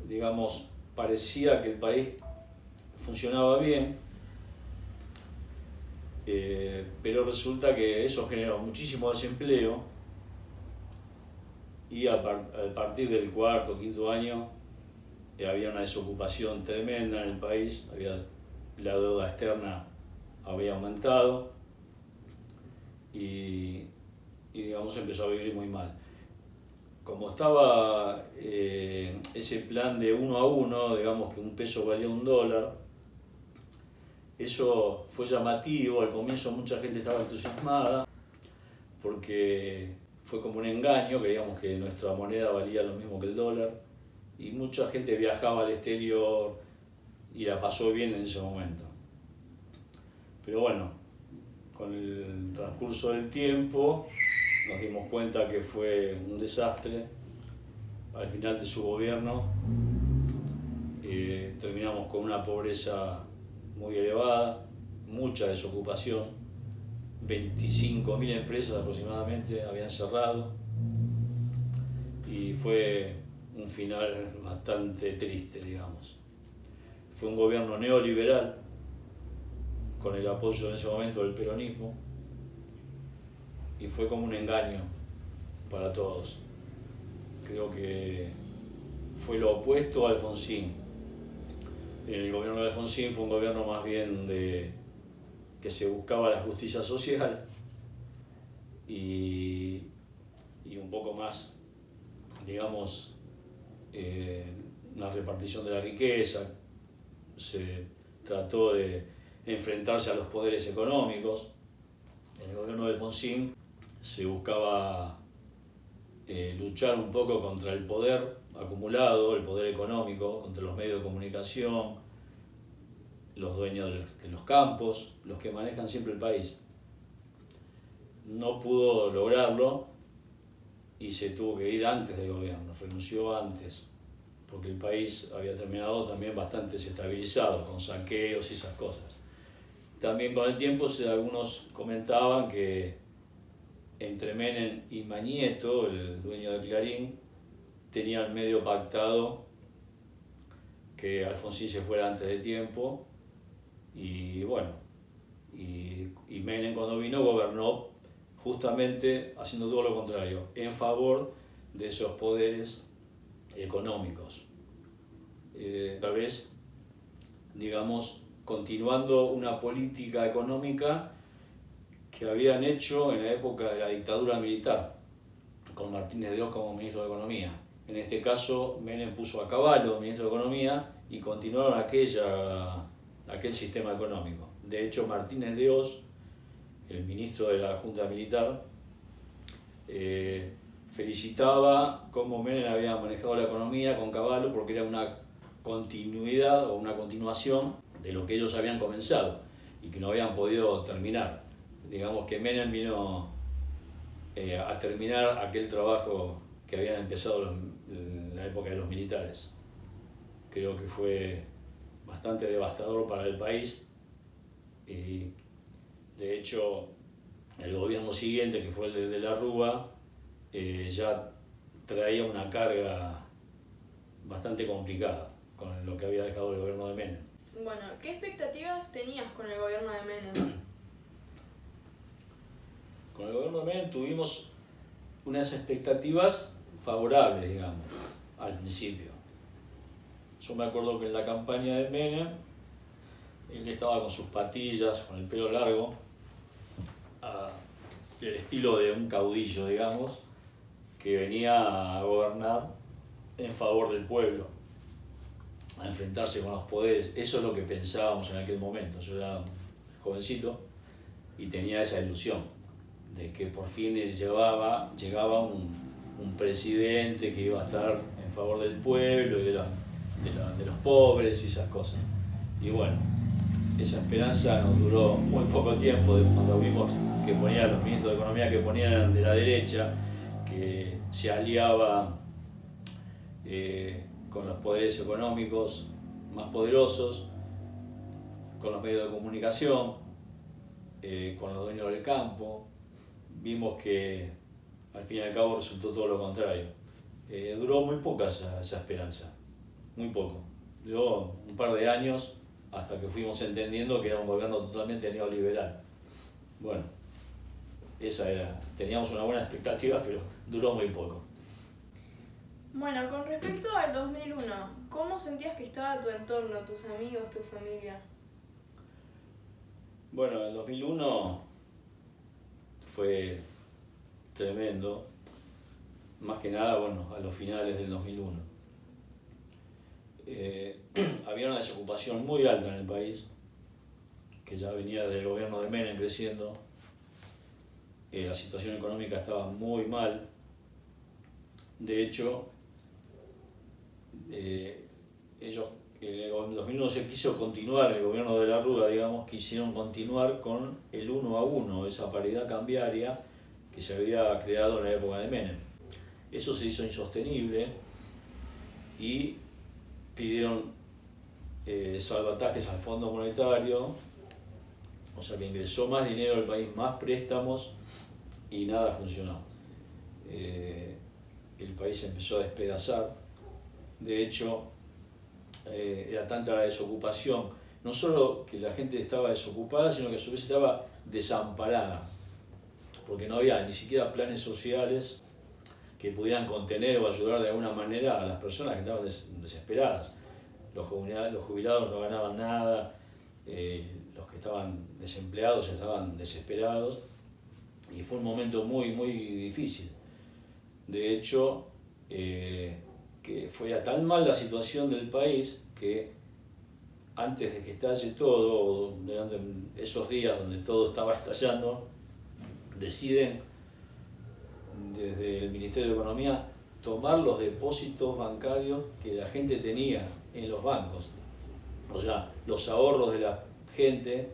digamos, parecía que el país funcionaba bien, pero resulta que eso generó muchísimo desempleo, y a partir del cuarto o quinto año había una desocupación tremenda en el país, la deuda externa había aumentado, y digamos empezó a vivir muy mal. Como estaba ese plan de 1 a 1, digamos que un peso valía $1, eso fue llamativo. Al comienzo mucha gente estaba entusiasmada porque fue como un engaño, creíamos que nuestra moneda valía lo mismo que el dólar, y mucha gente viajaba al exterior y la pasó bien en ese momento. Pero bueno, con el transcurso del tiempo nos dimos cuenta que fue un desastre. Al final de su gobierno terminamos con una pobreza muy elevada, mucha desocupación, 25.000 empresas aproximadamente habían cerrado, y fue un final bastante triste, digamos. Fue un gobierno neoliberal, con el apoyo en ese momento del peronismo, y fue como un engaño para todos. Creo que fue lo opuesto a Alfonsín. El gobierno de Alfonsín fue un gobierno más bien que se buscaba la justicia social y un poco más, digamos, una repartición de la riqueza. Se trató de enfrentarse a los poderes económicos. En el gobierno de Alfonsín se buscaba luchar un poco contra el poder acumulado, el poder económico, contra los medios de comunicación, los dueños de los campos, los que manejan siempre el país. No pudo lograrlo y se tuvo que ir antes del gobierno, renunció antes, porque el país había terminado también bastante desestabilizado, con saqueos y esas cosas. También con el tiempo algunos comentaban que entre Menem y Mañeto, el dueño de Clarín, tenían medio pactado que Alfonsín se fuera antes de tiempo, y bueno, y Menem cuando vino gobernó justamente haciendo todo lo contrario, en favor de esos poderes económicos. tal vez, digamos, continuando una política económica que habían hecho en la época de la dictadura militar, con Martínez de Oz como ministro de Economía. En este caso, Menem puso a Cavallo ministro de Economía y continuaron aquel sistema económico. De hecho, Martínez de Oz, el ministro de la Junta Militar, felicitaba cómo Menem había manejado la economía con Cavallo porque era una continuidad o una continuación de lo que ellos habían comenzado y que no habían podido terminar. Digamos que Menem vino a terminar aquel trabajo que habían empezado en la época de los militares. Creo que fue bastante devastador para el país y de hecho el gobierno siguiente, que fue el de la Rúa, ya traía una carga bastante complicada con lo que había dejado el gobierno de Menem. Bueno, ¿qué expectativas tenías con el gobierno de Menem? Con el gobierno de Menem tuvimos unas expectativas favorables, digamos, al principio. Yo me acuerdo que en la campaña de Menem, él estaba con sus patillas, con el pelo largo, el estilo de un caudillo, digamos, que venía a gobernar en favor del pueblo, a enfrentarse con los poderes. Eso es lo que pensábamos en aquel momento. Yo era jovencito y tenía esa ilusión de que por fin llegaba un presidente que iba a estar en favor del pueblo y de los pobres y esas cosas. Y bueno, esa esperanza nos duró muy poco tiempo, cuando vimos que ponían los ministros de Economía que ponían de la derecha, que se aliaba con los poderes económicos más poderosos, con los medios de comunicación, con los dueños del campo. Vimos que al fin y al cabo resultó todo lo contrario. Duró muy poca esa esperanza, muy poco. Duró un par de años hasta que fuimos entendiendo que era un gobierno totalmente neoliberal. Bueno, teníamos una buena expectativa, pero duró muy poco. Bueno, con respecto al 2001, ¿cómo sentías que estaba tu entorno, tus amigos, tu familia? Bueno, el 2001 fue tremendo, más que nada, bueno, a los finales del 2001. Había una desocupación muy alta en el país, que ya venía del gobierno de Menem creciendo. La situación económica estaba muy mal. De hecho, ellos en el 2001 se quiso continuar, el gobierno de la Rúa, digamos, quisieron continuar con el 1 a 1, esa paridad cambiaria que se había creado en la época de Menem. Eso se hizo insostenible y pidieron salvatajes al Fondo Monetario, o sea que ingresó más dinero al país, más préstamos y nada funcionó. El país se empezó a despedazar. De hecho, era tanta la desocupación, no solo que la gente estaba desocupada, sino que a su vez estaba desamparada, porque no había ni siquiera planes sociales que pudieran contener o ayudar de alguna manera a las personas que estaban desesperadas. Los jubilados no ganaban nada, los que estaban desempleados estaban desesperados, y fue un momento muy, muy difícil. De hecho, que fue tan mal la situación del país que antes de que estalle todo, durante esos días donde todo estaba estallando, deciden desde el Ministerio de Economía tomar los depósitos bancarios que la gente tenía en los bancos. O sea, los ahorros de la gente,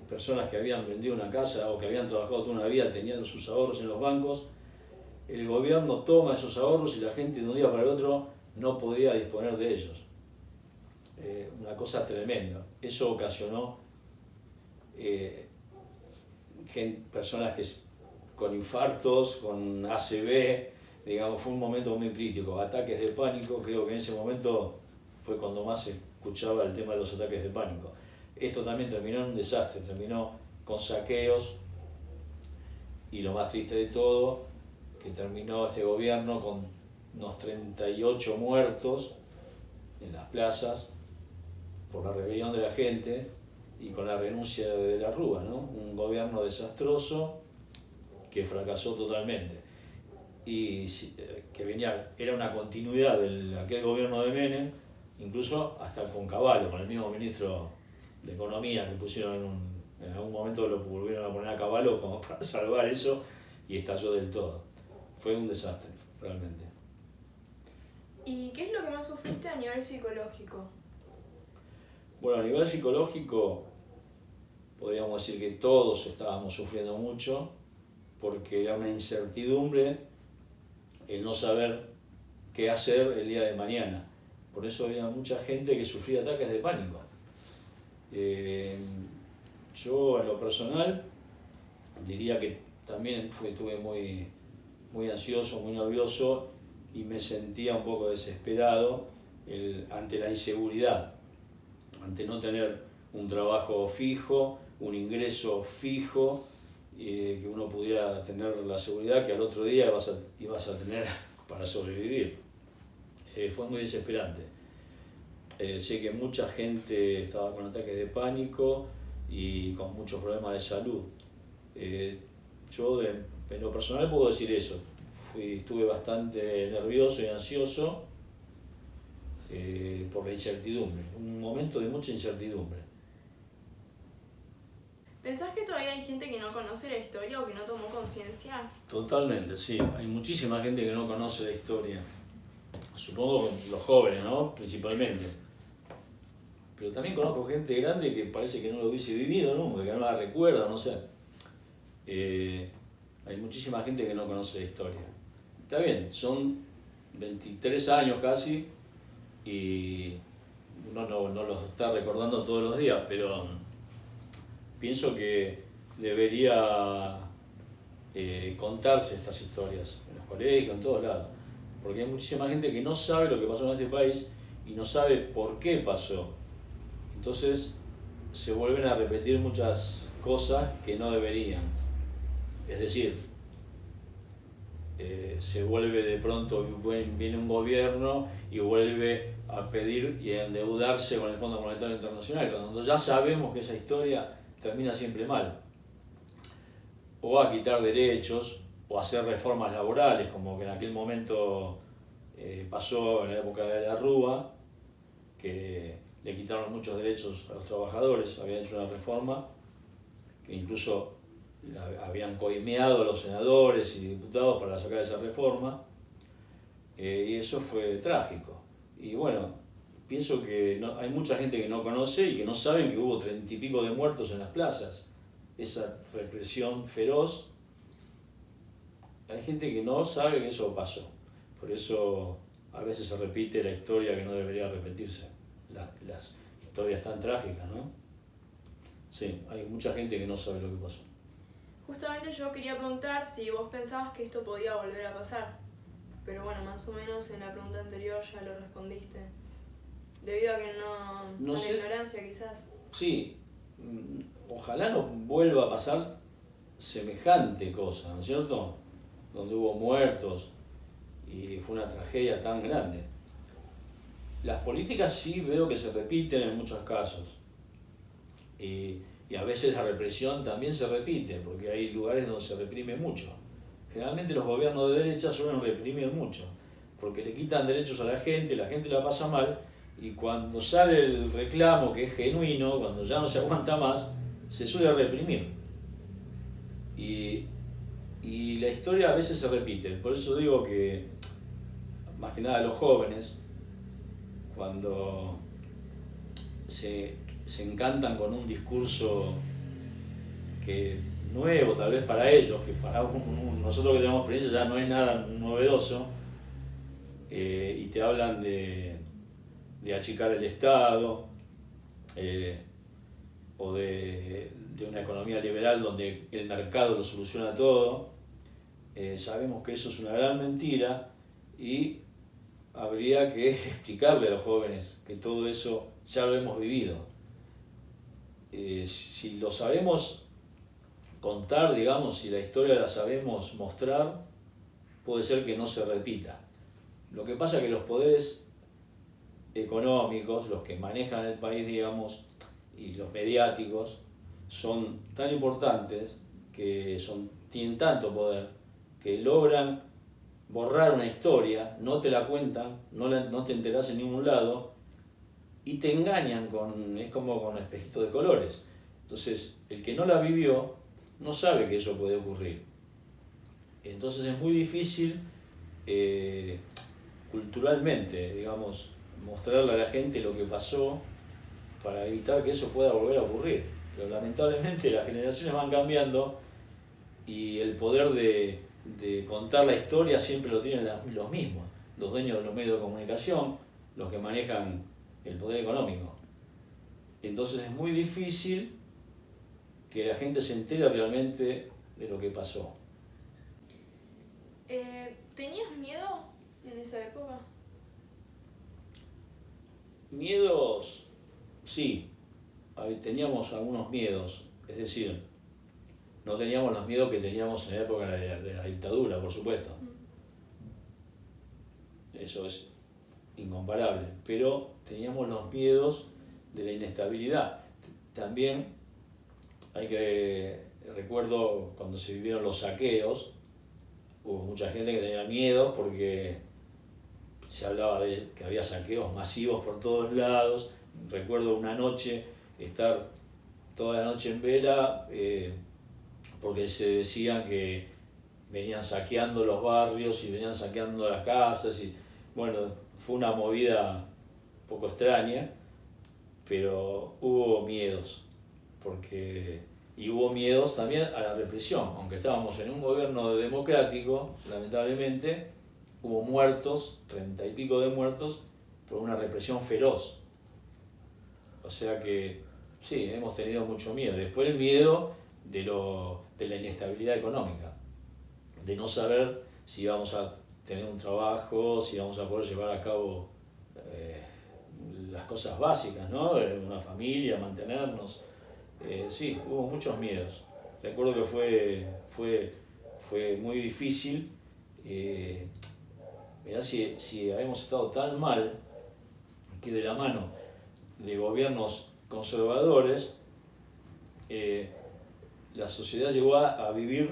personas que habían vendido una casa o que habían trabajado toda una vida tenían sus ahorros en los bancos. El gobierno toma esos ahorros y la gente de un día para el otro no podía disponer de ellos. Una cosa tremenda. Eso ocasionó personas con infartos, con ACV, digamos, fue un momento muy crítico. Ataques de pánico, creo que en ese momento fue cuando más se escuchaba el tema de los ataques de pánico. Esto también terminó en un desastre, terminó con saqueos y lo más triste de todo, que terminó este gobierno con unos 38 muertos en las plazas por la rebelión de la gente y con la renuncia de la Rúa, ¿no? Un gobierno desastroso que fracasó totalmente y que era una continuidad de aquel gobierno de Menem, incluso hasta con Cavallo, con el mismo ministro de Economía que pusieron en algún momento lo volvieron a poner a Cavallo como para salvar eso y estalló del todo. Fue un desastre, realmente. ¿Y qué es lo que más sufriste a nivel psicológico? Bueno, a nivel psicológico podríamos decir que todos estábamos sufriendo mucho porque era una incertidumbre el no saber qué hacer el día de mañana. Por eso había mucha gente que sufría ataques de pánico. Yo en lo personal diría que también estuve muy ansioso, muy nervioso y me sentía un poco desesperado ante la inseguridad, ante no tener un trabajo fijo, un ingreso fijo, que uno pudiera tener la seguridad que al otro día ibas a tener para sobrevivir. Fue muy desesperante. Sé que mucha gente estaba con ataques de pánico y con muchos problemas de salud. Yo en lo personal puedo decir eso. Estuve bastante nervioso y ansioso por la incertidumbre, un momento de mucha incertidumbre. ¿Pensás que todavía hay gente que no conoce la historia o que no tomó conciencia? Totalmente, sí. Hay muchísima gente que no conoce la historia. Supongo los jóvenes, ¿no? Principalmente. Pero también conozco gente grande que parece que no lo hubiese vivido nunca, que no la recuerda, no sé. Hay muchísima gente que no conoce la historia. Está bien, son 23 años casi y uno no los está recordando todos los días, pero pienso que debería contarse estas historias en los colegios, en todos lados, porque hay muchísima gente que no sabe lo que pasó en este país y no sabe por qué pasó. Entonces se vuelven a repetir muchas cosas que no deberían. Es decir, se vuelve de pronto, viene un gobierno y vuelve a pedir y a endeudarse con el Fondo Monetario Internacional, cuando ya sabemos que esa historia termina siempre mal. O a quitar derechos, o a hacer reformas laborales, como que en aquel momento pasó en la época de la Rúa, que le quitaron muchos derechos a los trabajadores, habían hecho una reforma que incluso habían coimeado a los senadores y diputados para sacar esa reforma, y eso fue trágico. Y bueno, pienso que hay mucha gente que no conoce y que no saben que hubo 30 y pico de muertos en las plazas. Esa represión feroz, hay gente que no sabe que eso pasó. Por eso a veces se repite la historia que no debería repetirse. Las historias tan trágicas, ¿no? Sí, hay mucha gente que no sabe lo que pasó. Justamente yo quería preguntar si vos pensabas que esto podía volver a pasar. Pero bueno, más o menos en la pregunta anterior ya lo respondiste. Debido a que no la ignorancia quizás. Sí, ojalá no vuelva a pasar semejante cosa, ¿no es cierto? Donde hubo muertos y fue una tragedia tan grande. Las políticas sí veo que se repiten en muchos casos. Y a veces la represión también se repite, porque hay lugares donde se reprime mucho. Generalmente los gobiernos de derecha suelen reprimir mucho, porque le quitan derechos a la gente la pasa mal, y cuando sale el reclamo que es genuino, cuando ya no se aguanta más, se suele reprimir. Y la historia a veces se repite, por eso digo que, más que nada los jóvenes, cuando se encantan con un discurso que nuevo tal vez para ellos, que para nosotros que tenemos experiencia ya no es nada novedoso, y te hablan de achicar el Estado, o de una economía liberal donde el mercado lo soluciona todo. Sabemos que eso es una gran mentira y habría que explicarle a los jóvenes que todo eso ya lo hemos vivido. Si lo sabemos contar, digamos, si la historia la sabemos mostrar, puede ser que no se repita. Lo que pasa es que los poderes económicos, los que manejan el país, digamos, y los mediáticos, son tan importantes, tienen tanto poder, que logran borrar una historia, no te la cuentan, no te enterás en ningún lado, y te engañan es como con espejitos de colores. Entonces, el que no la vivió, no sabe que eso puede ocurrir. Entonces es muy difícil culturalmente, digamos, mostrarle a la gente lo que pasó para evitar que eso pueda volver a ocurrir. Pero lamentablemente las generaciones van cambiando y el poder de contar la historia siempre lo tienen los mismos, los dueños de los medios de comunicación, los que manejan el poder económico. Entonces es muy difícil que la gente se entere realmente de lo que pasó. ¿Tenías miedo en esa época? Miedos, sí, teníamos algunos miedos, es decir, no teníamos los miedos que teníamos en la época de la dictadura, por supuesto. Eso es incomparable, pero teníamos los miedos de la inestabilidad. También recuerdo cuando se vivieron los saqueos, hubo mucha gente que tenía miedo porque se hablaba de que había saqueos masivos por todos lados. Recuerdo una noche estar toda la noche en vela porque se decía que venían saqueando los barrios y venían saqueando las casas y bueno, fue una movida un poco extraña, pero hubo miedos y hubo miedos también a la represión, aunque estábamos en un gobierno democrático, lamentablemente hubo muertos, 30 y pico de muertos, por una represión feroz. O sea que sí, hemos tenido mucho miedo. Después el miedo de la inestabilidad económica, de no saber si íbamos a tener un trabajo, si íbamos a poder llevar a cabo las cosas básicas, ¿no? Una familia, mantenernos. Sí, hubo muchos miedos. Recuerdo que fue muy difícil. Mirá, si habíamos estado tan mal, que de la mano de gobiernos conservadores, la sociedad llegó a vivir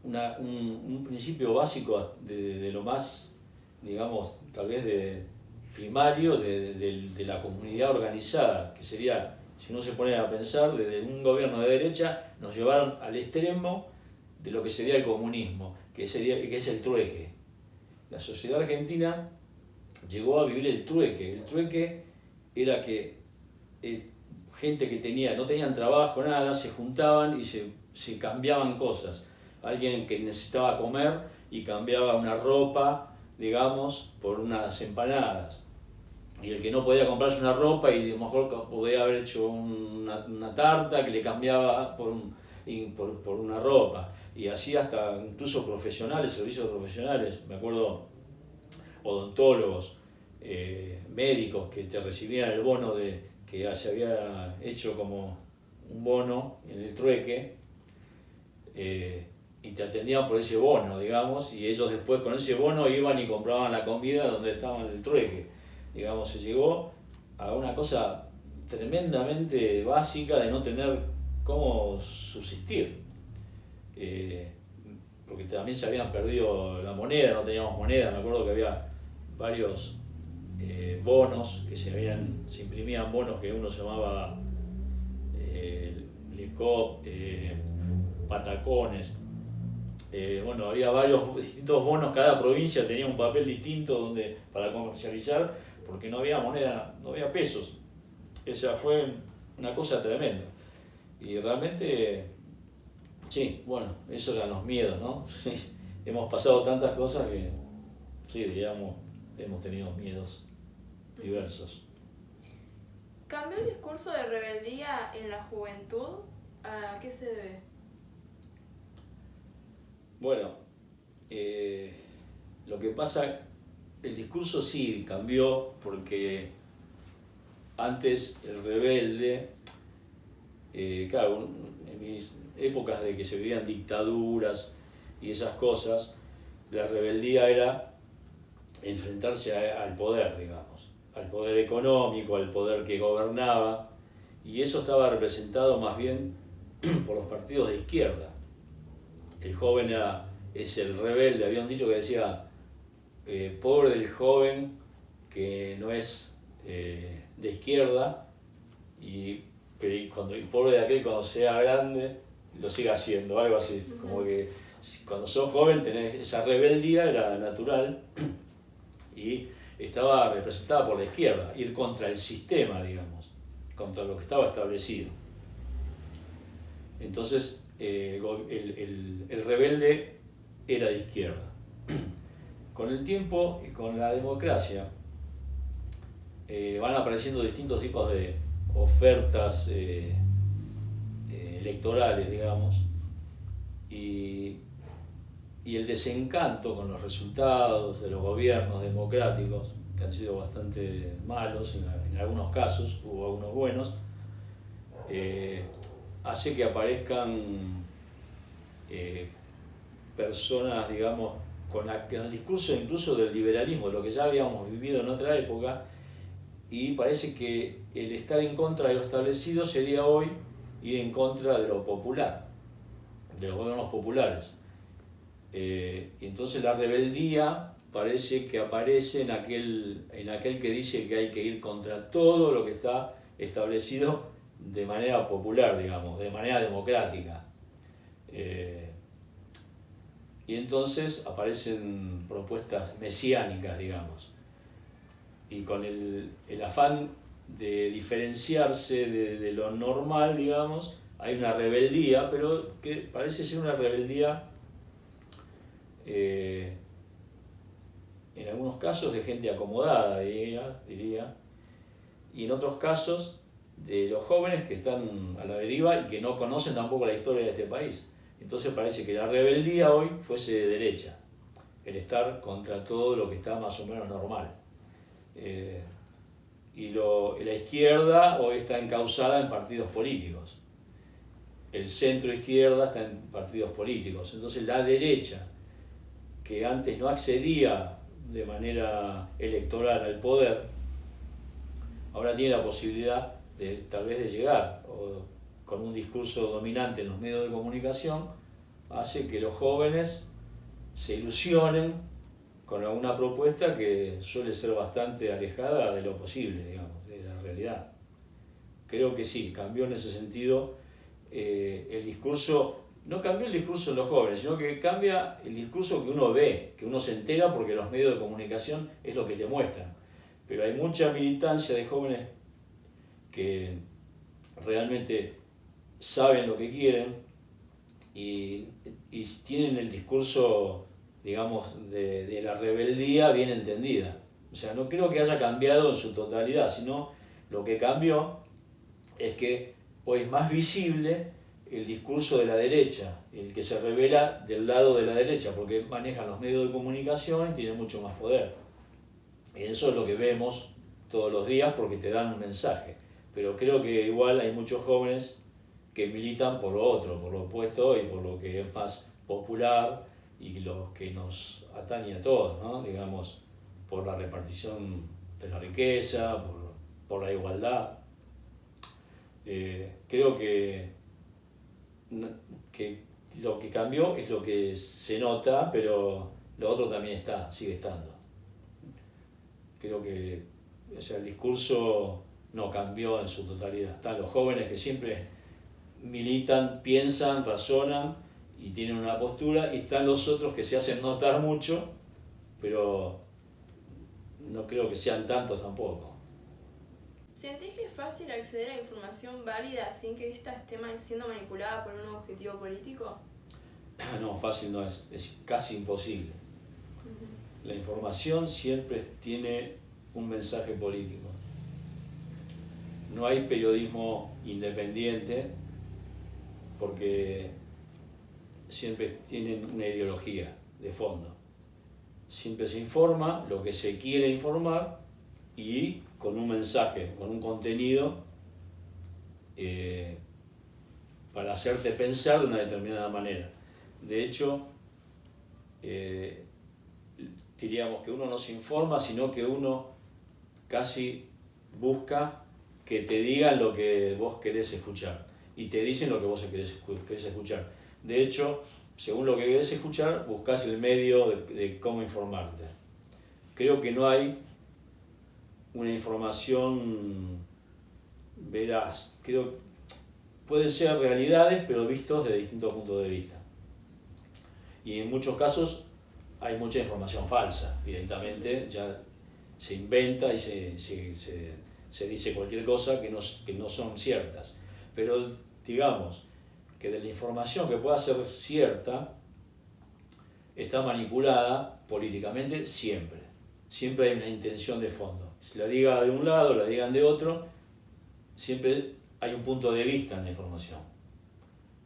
un principio básico de lo más, digamos, tal vez primario de la comunidad organizada, que sería, si uno se pone a pensar, desde un gobierno de derecha nos llevaron al extremo de lo que sería el comunismo, que es el trueque. La sociedad argentina llegó a vivir el trueque. El trueque era que gente que no tenían trabajo, nada, se juntaban y se cambiaban cosas. Alguien que necesitaba comer y cambiaba una ropa, digamos, por unas empanadas. Y el que no podía comprarse una ropa y a lo mejor podía haber hecho una tarta que le cambiaba por una ropa. Y así hasta incluso profesionales, servicios profesionales, me acuerdo, odontólogos, médicos que te recibían el bono que se había hecho como un bono en el trueque, y te atendían por ese bono, digamos, y ellos después con ese bono iban y compraban la comida donde estaba en el trueque. Digamos, se llegó a una cosa tremendamente básica de no tener cómo subsistir. Porque también se habían perdido la moneda, no teníamos moneda. Me acuerdo que había varios bonos, se imprimían bonos que uno llamaba Lecop, Patacones. Bueno, había varios distintos bonos, cada provincia tenía un papel distinto para comercializar, porque no había moneda, no había pesos. Esa fue una cosa tremenda. Y realmente, sí, bueno, esos eran los miedos, ¿no? Hemos pasado tantas cosas que, sí, digamos, hemos tenido miedos diversos. ¿Cambió el discurso de rebeldía en la juventud? ¿A qué se debe? Bueno, lo que pasa, el discurso sí cambió porque antes el rebelde, claro, en mis épocas de que se vivían dictaduras y esas cosas, la rebeldía era enfrentarse al poder, digamos, al poder económico, al poder que gobernaba, y eso estaba representado más bien por los partidos de izquierda. El joven es el rebelde, había un dicho que decía, pobre del joven que no es de izquierda, y pobre de aquel cuando sea grande lo siga haciendo, algo así, como que cuando sos joven tenés esa rebeldía, era natural, y estaba representada por la izquierda, ir contra el sistema, digamos, contra lo que estaba establecido. Entonces, el rebelde era de izquierda. Con el tiempo y con la democracia van apareciendo distintos tipos de ofertas electorales, digamos, y el desencanto con los resultados de los gobiernos democráticos, que han sido bastante malos en algunos casos, hubo algunos buenos, hace que aparezcan personas, digamos, con el discurso incluso del liberalismo, lo que ya habíamos vivido en otra época, y parece que el estar en contra de lo establecido sería hoy ir en contra de lo popular, de los gobiernos populares. Y entonces la rebeldía parece que aparece en aquel que dice que hay que ir contra todo lo que está establecido de manera popular, digamos, de manera democrática. Y entonces aparecen propuestas mesiánicas, digamos, y con el afán de diferenciarse de lo normal, digamos, hay una rebeldía, pero que parece ser una rebeldía en algunos casos de gente acomodada, diría, y en otros casos de los jóvenes que están a la deriva y que no conocen tampoco la historia de este país. Entonces parece que la rebeldía hoy fuese de derecha, el estar contra todo lo que está más o menos normal. Y la izquierda hoy está encauzada en partidos políticos. El centro izquierda está en partidos políticos. Entonces la derecha, que antes no accedía de manera electoral al poder, ahora tiene la posibilidad de tal vez de llegar, o con un discurso dominante en los medios de comunicación, hace que los jóvenes se ilusionen con alguna propuesta que suele ser bastante alejada de lo posible, digamos, de la realidad. Creo que sí, cambió en ese sentido el discurso. No cambió el discurso de los jóvenes, sino que cambia el discurso que uno ve, que uno se entera porque los medios de comunicación es lo que te muestran. Pero hay mucha militancia de jóvenes que realmente saben lo que quieren y tienen el discurso, digamos, de la rebeldía bien entendida. O sea, no creo que haya cambiado en su totalidad, sino lo que cambió es que hoy es más visible el discurso de la derecha, el que se revela del lado de la derecha, porque manejan los medios de comunicación y tienen mucho más poder. Y eso es lo que vemos todos los días porque te dan un mensaje. Pero creo que igual hay muchos jóvenes que militan por lo otro, por lo opuesto y por lo que es más popular y lo que nos atañe a todos, ¿no? Digamos, por la repartición de la riqueza, por la igualdad. Creo que lo que cambió es lo que se nota, pero lo otro también sigue estando. Creo que el discurso no cambió en su totalidad. Están los jóvenes que siempre militan, piensan, razonan y tienen una postura, y están los otros que se hacen notar mucho, pero no creo que sean tantos tampoco. ¿Sentís que es fácil acceder a información válida sin que ésta esté siendo manipulada por un objetivo político? No, fácil no es casi imposible. La información siempre tiene un mensaje político. No hay periodismo independiente porque siempre tienen una ideología de fondo. Siempre se informa lo que se quiere informar y con un mensaje, con un contenido para hacerte pensar de una determinada manera. De hecho, diríamos que uno no se informa, sino que uno casi busca que te digan lo que vos querés escuchar y te dicen lo que vos querés escuchar. De hecho, según lo que querés escuchar, buscas el medio de cómo informarte. Creo que no hay una información veraz. Creo que pueden ser realidades, pero vistos de distintos puntos de vista. Y en muchos casos hay mucha información falsa. Directamente ya se inventa y se dice cualquier cosa que no son ciertas. Pero digamos que de la información que pueda ser cierta, está manipulada políticamente siempre. Siempre hay una intención de fondo. Si la diga de un lado, la digan de otro, siempre hay un punto de vista en la información.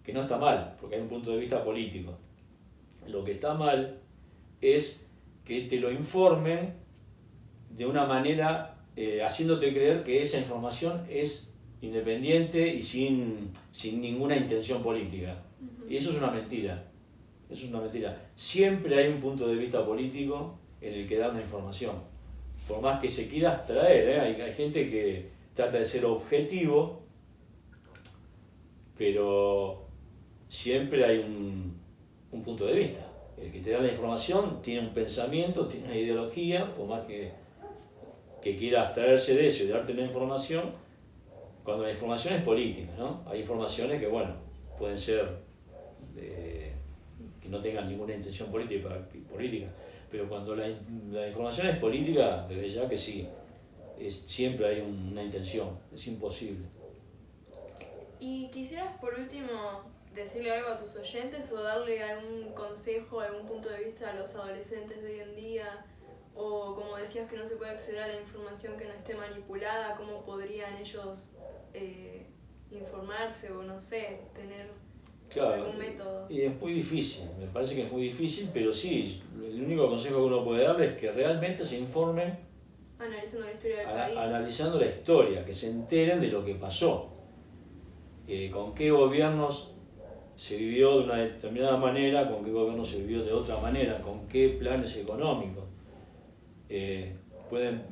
Que no está mal, porque hay un punto de vista político. Lo que está mal es que te lo informen de una manera haciéndote creer que esa información es independiente y sin ninguna intención política. Y eso es una mentira. Eso es una mentira. Siempre hay un punto de vista político en el que da una información. Por más que se quiera abstraer, hay gente que trata de ser objetivo, pero siempre hay un punto de vista. El que te da la información tiene un pensamiento, tiene una ideología, por más que quiera abstraerse de eso y darte la información, cuando la información es política, ¿no? Hay informaciones que, bueno, pueden ser que no tengan ninguna intención política, pero cuando la información es política, desde ya que sí, siempre hay una intención, es imposible. ¿Y quisieras por último decirle algo a tus oyentes o darle algún consejo, algún punto de vista a los adolescentes de hoy en día? O como decías que no se puede acceder a la información que no esté manipulada, ¿cómo podrían ellos informarse o no sé, tener algún método? Y es muy difícil, me parece que es muy difícil, pero sí, el único consejo que uno puede darles es que realmente se informen analizando la historia del país. Analizando la historia, que se enteren de lo que pasó, con qué gobiernos se vivió de una determinada manera, con qué gobiernos se vivió de otra manera, con qué planes económicos. Pueden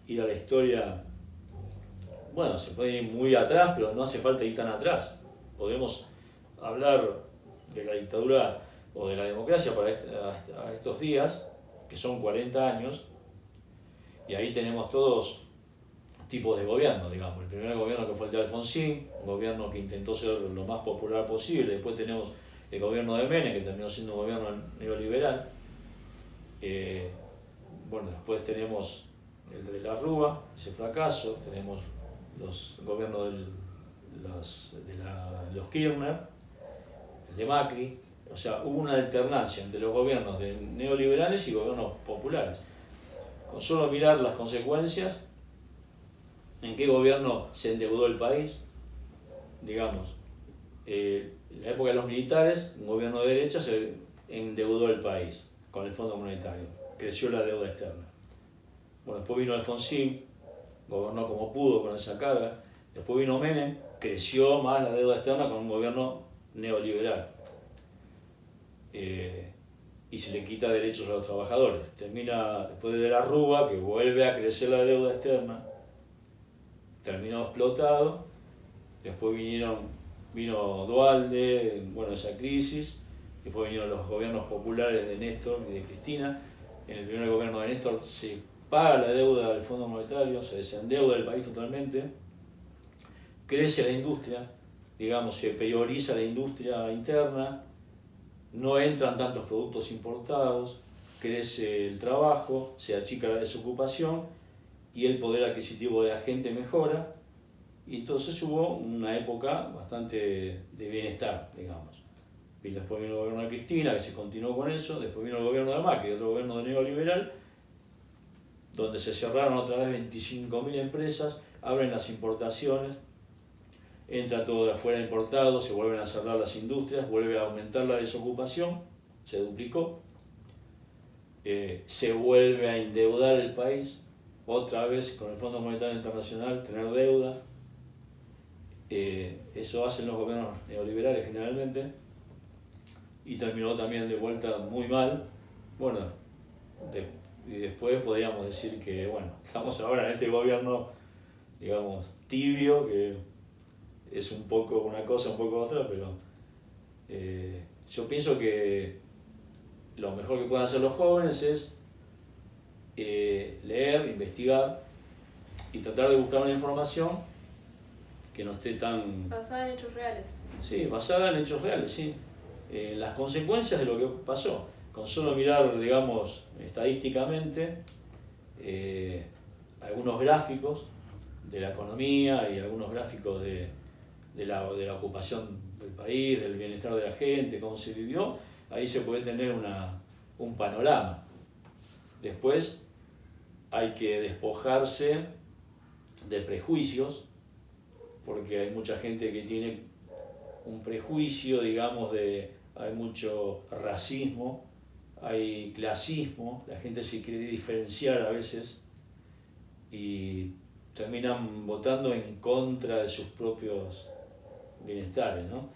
ir a la historia, bueno, se puede ir muy atrás, pero no hace falta ir tan atrás. Podemos hablar de la dictadura o de la democracia a estos días, que son 40 años, y ahí tenemos todos tipos de gobierno, digamos. El primer gobierno que fue el de Alfonsín, un gobierno que intentó ser lo más popular posible. Después tenemos el gobierno de Menem, que terminó siendo un gobierno neoliberal. Bueno, después tenemos el de la Rúa, ese fracaso. Tenemos los gobiernos de los Kirchner, el de Macri. O sea, hubo una alternancia entre los gobiernos de neoliberales y gobiernos populares. Con solo mirar las consecuencias, en qué gobierno se endeudó el país, digamos, en la época de los militares, un gobierno de derecha se endeudó el país con el Fondo Monetario, creció la deuda externa. Bueno, después vino Alfonsín, gobernó como pudo con esa carga, después vino Menem, creció más la deuda externa con un gobierno neoliberal. Y se le quita derechos a los trabajadores. Termina después de la Rúa, que vuelve a crecer la deuda externa, terminó explotado, después vino Dualde, bueno, esa crisis, después vinieron los gobiernos populares de Néstor y de Cristina. En el primer gobierno de Néstor se paga la deuda del Fondo Monetario, se desendeuda el país totalmente, crece la industria, digamos, se prioriza la industria interna, no entran tantos productos importados, crece el trabajo, se achica la desocupación y el poder adquisitivo de la gente mejora, y entonces hubo una época bastante de bienestar, digamos. Y después vino el gobierno de Cristina, que se continuó con eso, después vino el gobierno de Macri, otro gobierno neoliberal, donde se cerraron otra vez 25.000 empresas, abren las importaciones, entra todo de afuera importado, se vuelven a cerrar las industrias, vuelve a aumentar la desocupación, se duplicó, se vuelve a endeudar el país, otra vez con el Fondo Monetario Internacional, tener deuda. Eso hacen los gobiernos neoliberales generalmente, y terminó también de vuelta muy mal. Bueno, Y después podríamos decir que, bueno, estamos ahora en este gobierno, digamos, tibio, que es un poco una cosa, un poco otra, pero yo pienso que lo mejor que pueden hacer los jóvenes es leer, investigar y tratar de buscar una información que no esté tan... Basada en hechos reales. Sí, basada en hechos reales, sí. Las consecuencias de lo que pasó. Con solo mirar, digamos, estadísticamente, algunos gráficos de la economía y algunos gráficos de la ocupación del país, del bienestar de la gente, cómo se vivió, ahí se puede tener un panorama. Después hay que despojarse de prejuicios, porque hay mucha gente que tiene un prejuicio, digamos, hay mucho racismo, hay clasismo, la gente se quiere diferenciar a veces y terminan votando en contra de sus propios bienestares, ¿no?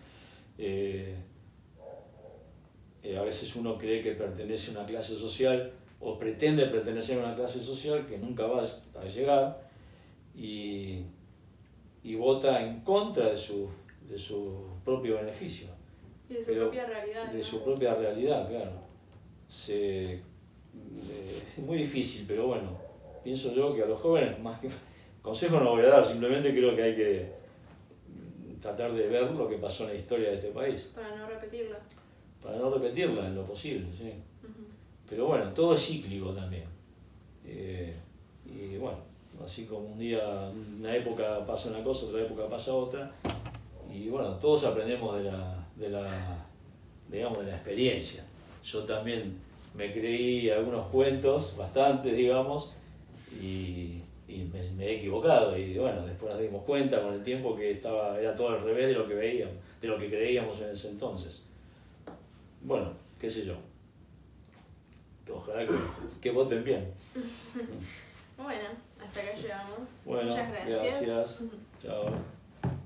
A veces uno cree que pertenece a una clase social o pretende pertenecer a una clase social que nunca va a llegar y vota en contra de su propio beneficio. Y de su propia realidad. De su propia realidad, claro. Es muy difícil, pero bueno, pienso yo que a los jóvenes, más que consejos no voy a dar, simplemente creo que hay que tratar de ver lo que pasó en la historia de este país. Para no repetirla. Para no repetirla en lo posible, sí. Uh-huh. Pero bueno, todo es cíclico también. Y bueno, así como un día, una época pasa una cosa, otra época pasa otra. Y bueno, todos aprendemos de la experiencia. Yo también me creí algunos cuentos, bastantes, digamos, y me he equivocado. Y bueno, después nos dimos cuenta con el tiempo que era todo al revés de lo que veíamos, de lo que creíamos en ese entonces. Bueno, qué sé yo. Ojalá que voten bien. Bueno, hasta acá llegamos. Bueno, Muchas gracias. Gracias. Chao.